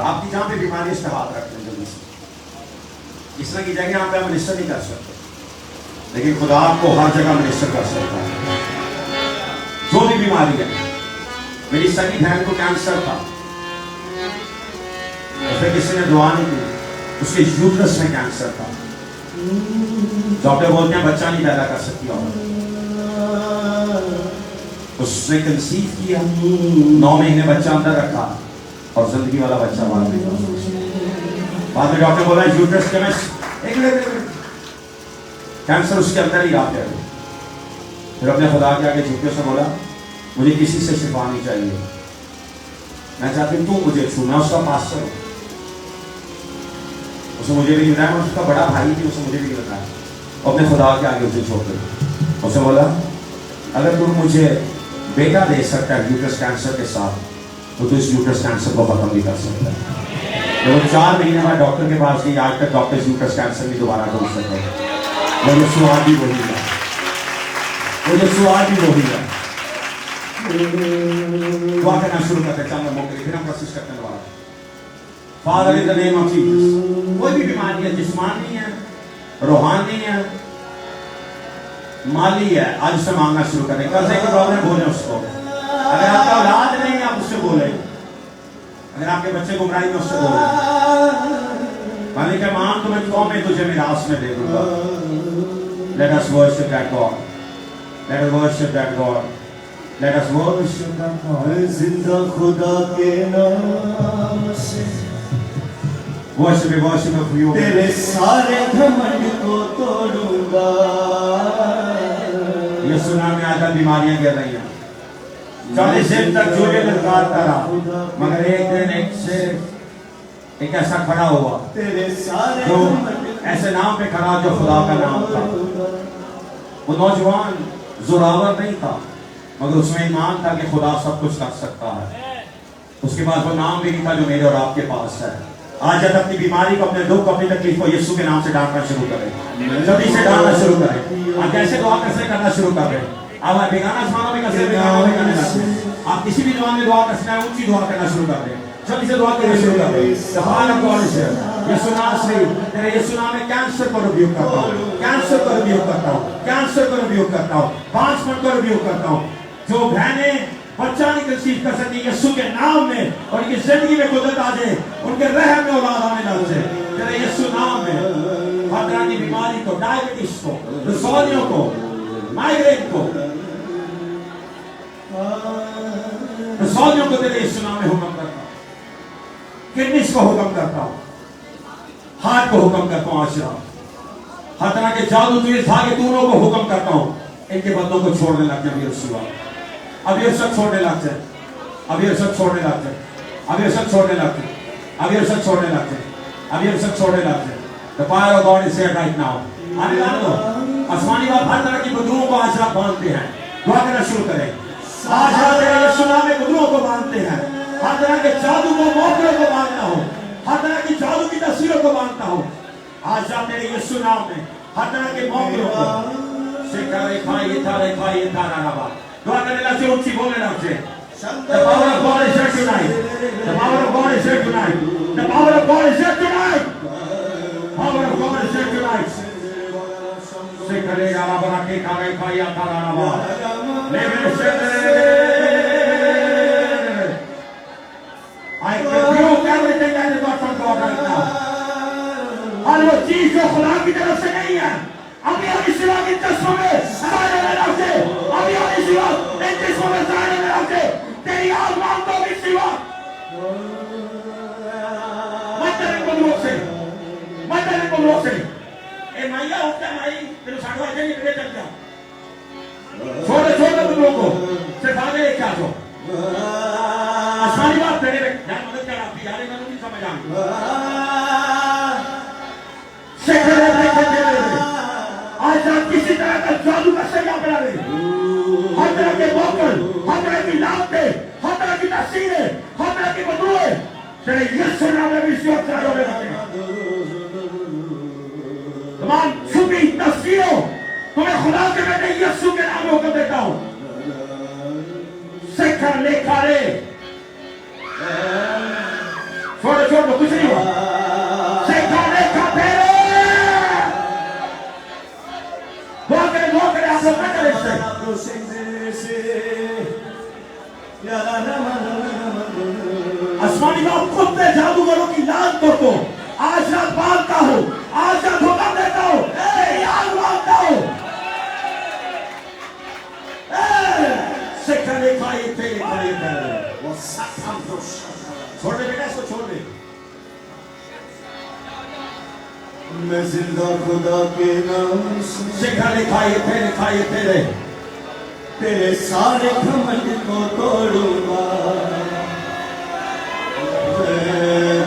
آپ کی جہاں پہ بیماری اس پہ ہاتھ رکھتے ہیں جلدی سے اس طرح کی جگہ یہاں پہ ہم منسٹر نہیں کر سکتے لیکن خدا آپ کو ہر جگہ منسٹر کر سکتا ہے جو بھی بیماری ہے میری سگی بہن کو کینسر تھا اور پھر کسی نے دعا نہیں کی اس کے یوٹرس میں کینسر تھا ڈاکٹر بولتے ہیں بچہ نہیں پیدا کر سکتی عورت اس نے کنسیو کیا 9 مہینے بچہ اندر رکھا اور زندگی والا بچہ بعد میں ڈاکٹر بولا یوٹرس کینسر اس کے اندر ہی رہا ہے پھر اپنے خدا کے آگے جھکے سے بولا مجھے کسی سے شفا نہیں چاہیے میں چاہتی ہوں تو مجھے چھو میں اس کا پاسٹر ہوں اسے مجھے بھی بتایا اس کا بڑا بھائی تھی اسے مجھے بھی بتایا اپنے خدا کے آگے اسے چھوڑ کر اسے بولا اگر تم مجھے بیٹا دے سکتا ہے یوٹرس کینسر کے ساتھ تو اس یوٹرس کینسر کو ختم بھی کر سکتا ہے وہ 4 مہینے بعد ڈاکٹر کے پاس گئی آج تک ڈاکٹر یوٹرس کینسر نہیں دوبارہ ڈھونڈ سکتے اور یہ سوال بھی وہی ہے وہ سوال بھی وہی ہے دعا کرنا شروع کرتے ہیں چند موقع پھر ہم کوشش کرتے ہیں دوبارہ father in the name of Jesus کوئی بھی بیماری ہے جسمانی ہے روحانی ہے مالی ہے آج سے مانگنا شروع کریں قرضے کے پرابلم بولیں اس کو اگر آپ کا اولاد نہیں ہے آپ اس سے بولیں اگر آپ کے بچے گمراہی میں اس سے بولیں مالی کہ ماں تمہیں قوم میں تجھے میراث میں دے دوں گا let us worship that God let us worship that God let us worship that God زندہ خدا کے نام سے worship of you تیرے سارے گھمنڈ کو توڑوں گا یسوع نام میں آج بیماریاں گر رہی ہیں 40 دن تک جھوٹے للکار کرا مگر ایک دن ایک ایسا کھڑا ہوا جو ایسے نام پہ کھڑا جو خدا کا نام تھا وہ نوجوان زوراور نہیں تھا مگر اس میں ایمان تھا کہ خدا سب کچھ کر سکتا ہے اس کے بعد وہ نام بھی نہیں تھا جو میرے اور آپ کے پاس ہے آج جب اپنی بیماری کو اپنے دکھ اپنی تکلیف کو یسوع کے نام سے ڈانٹنا شروع کریں جلدی سے ڈانٹنا شروع کریں آپ کیسے دعا کیسے کرنا شروع کر رہے ہیں آپ بیگانہ زمانوں میں کیسے بیگانہ میں کرنے لگتے ہیں آپ کسی بھی زبان میں دعا کرنا ہے اونچی دعا کرنا شروع کر رہے ہیں جلدی سے دعا کرنا شروع کر رہے ہیں سبحان اللہ سے یسوع نام سے تیرے یسوع نام میں کینسر کو ریبیوک کرتا ہوں کینسر کو ریبیوک کرتا ہوں کینسر کو ریبیوک کرتا ہوں 5 منٹ کو ریبیوک کرتا ہوں جو بہنیں بچہ نہیں کنسیو کر سکتی یسوع کے نام میں اور ان کی زندگی میں قدرت آ جائے ان کے رحم میں اولاد آنے لگ جائے تیرے یسوع نام میں ہر طرح کی بیماری کو ڈائبٹیز کو رسولیوں کو مائگرین کو رسولیوں کو تیرے یسوع نام میں حکم کرتا ہوں کڈنیز کو حکم کرتا ہوں ہارٹ کو حکم کرتا ہوں آج رات ہر طرح کے جادو تیز دھاگے دونوں کو حکم کرتا ہوں ان کے بندوں کو چھوڑنے لگ جائے یسوع. اب یہ سب چھوڑنے لگ جائے. اب یہ سب چھوڑنے لگ جائے. اب یہ سب چھوڑنے لگ جائے. اب یہ سب چھوڑنے لگ جائے. اب یہ سب چھوڑنے لگ جائے. The fire of God is here right now. آنے لگ دو. آسمانی باپ ہر طرح کی بدروؤں کو آج رات باندھتے ہیں. دعا کرنا شروع کریں. آج رات یسوع نام میں بدروؤں کو باندھتے ہیں. ہر طرح کے جادو کو موکروں کو باندھتا ہوں. ہر طرح کی جادو کی تصویروں کو باندھتا ہوں. آج رات میرے یسوع نام میں ہر طرح کے موکروں کو سکھائے کھائے تھارے کھائے تھارا ربا. دعا کرنے لگ سے اونچی بولنے لگ سے. The power of God is here tonight. The power of God is here tonight. The power of God is here tonight. Power of God is here tonight. Sikare raba barake thare khaya thara raba. Leve se. I rebuke everything that is not from God right now. ہر وہ چیز جو خدا کی طرف سے نہیں ہے ابھی ابھی سوا کی چشموں میں سارے میں رکھتے. ابھی ابھی سوا ان چشموں میں سارے میں رکھتے. تیری آزمان تو بھی سوا مطلب کو لوگ سے اے مائیا ہوتا ہے مائی تیرے ساڑھوا جائے نہیں چل جا. چھوڑے بدلوں کو صرف آگے ایک کیا چھو آسانی بات تیرے میں جان مدد کر آپ کی یارے میں نہیں سمجھ آئیں. آج آپ کسی طرح کا جادو کا سیاح بنا رہے. ہر طرح کے موکل, ہر طرح کی لانتیں, ہر طرح کی تاثیریں, ہر طرح کی بدوئیں تیرے یسوع نام میں بھی اسی وقت چاہیے ہونے لگے. تمام چھپی تصویروں تمہیں خدا کے بیٹے یسوع کے نام میں حکم دیتا ہوں. سکھر لے کھارے چھوڑ دو کچھ نہیں ہوا. سکھر لے کھارے دعا کریں آپ لوگ نہ کریں اس سے. آسمانی باپ کتے جادوگروں کی لعنت کو آج رات باندھتا ہوں. آج رات حکم دیتا ہوں تیری آگ باندھتا ہوں. سکھر لے کھائے تیرے کھائے چھوڑ دے بیٹا اس کو چھوڑ دے. میں زندہ خدا کے نام سے سکھر لے کھائے تیرے تیرے سارے گھمنڈ کو توڑوں گا.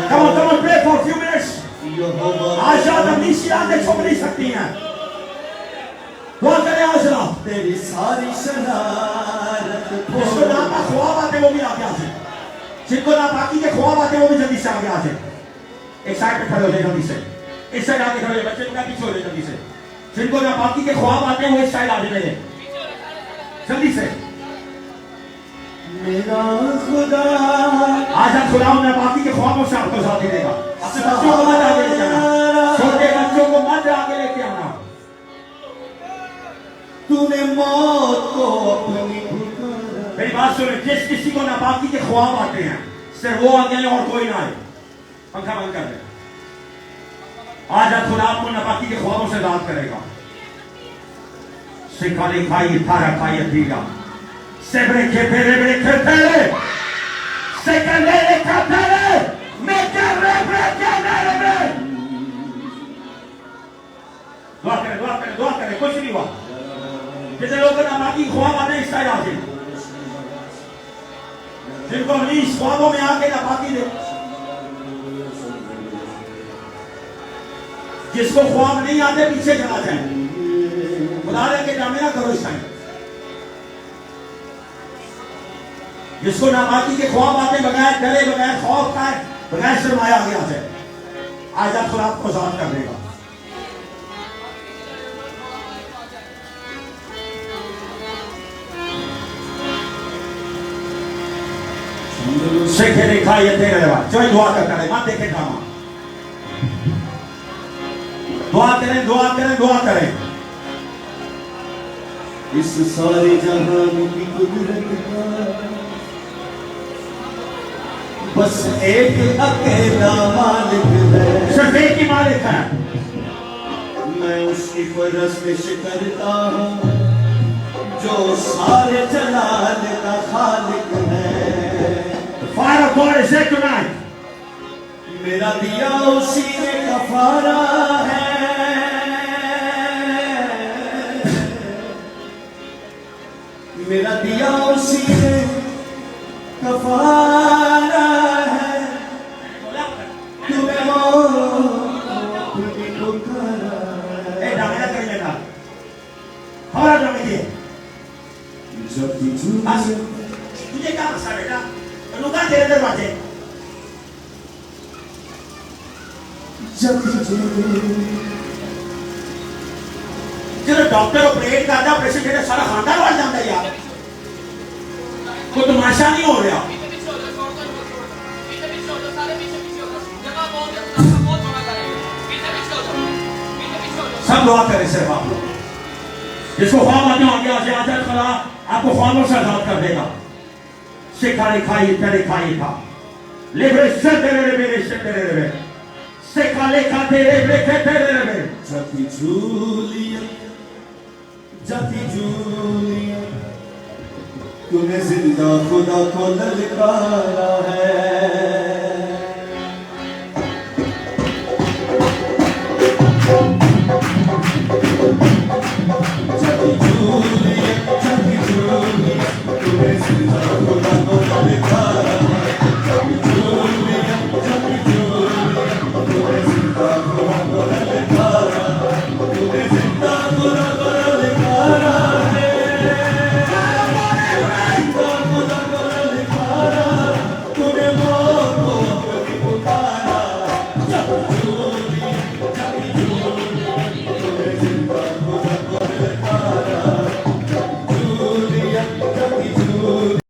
Come on, pray for a few minutes. آج رات اپنی شرارتیں چھپ نہیں سکتی ہیں. دعا کریں آج رات. تیری ساری شرارت جس کو ناپاک خواب آتے وہ بھی آگے آ جائے. جن کو ناپاکی کے خواب آتے وہ بھی جلدی سے آگے آ جائے. ایک سائڈ پہ کھڑے ہو جائے جلدی سے. اس سائڈ آگے کھڑے ہو جائے. بچے کا پیچھے ہو جائے جلدی سے. جن کو ناپاکی کے خواب آتے ہیں وہ اس سائڈ آ جائے جلدی سے. میرا خدا آج آپ خدا میں باقی کے خوابوں سے آپ کو آزادی دے گا. اپنے بچوں کو مت آگے لے کے آنا. چھوٹے بچوں کو مت آگے لے کے آنا. تو نے موت کو اپنی پکارا. میری بات سنیں. جس کسی کو ناپاکی کے خواب آتے ہیں صرف وہ آگے اور کوئی نہ آئے. پنکھا بند کر دیں. آج آپ خدا آپ کو ناپاکی کے خوابوں سے آزاد کرے گا. سکھالی کھائی تھارا کھائی دھیرا سیبرے کے پھیرے بڑے کھرپھیرے سکھلے کھرپھیرے میں کیا ریبرے کیا نیرے. دعا کریں کچھ نہیں ہوا. جیسے لوگ ناپاکی خواب آتے ہیں اس سائڈ آتے ہیں. جن کو انیس خوابوں میں آ کے ناپاکی دے. جس کو خواب نہیں آتے پیچھے چلا جائیں. خدا رہ کے جامعہ نہ کرو اس ٹائم. جس کو ناپاکی کے خواب آتے بغیر ڈرے بغیر خوف کھائے بغیر شرمائے آگے آ جائے. آج آپ خدا آپ کو آزاد کر دے گا. سکھے دکھا یہ تیرے رہا جو دعا کرتا رہے. ماں دیکھے ڈراما. دعا کریں. اس سارے جہان کی قدرت کا بس ایک اکیلا مالک ہے. صرف ایک ہی مالک ہے. میں اس کی پرستش کرتا ہوں جو سارے جلال کا خالق ہے. Fire of God is here tonight. میرا دیا اسی نے کفارہ ہے. میرا دیا اسی نے کفارہ ہے تمہیں اے ڈامینا کر لینا ہمارا ڈامینا جب بھی تجھے کیا مسئلہ بیٹا لوگاں تیرے دروازے جب ڈاکٹر آپریٹ کرتا آپریشن تھیٹر سارا خاندان بڑھ جاتا ہے یار کوئی تماشا نہیں ہو رہا سب دعا کرے صرف آپ لوگ جس کو خواب آتے ہوں گے آج آجت خدا آپ کو خوابوں سے آزاد کر دے گا سکھا لکھائی تیرے کھائی تھا لیبرے سے تیرے ربے سے تیرے ربے سکھا لکھا تیرے ربے تیرے ربے جبھی جولیا تمہیں زندہ خدا کو للکارا ہے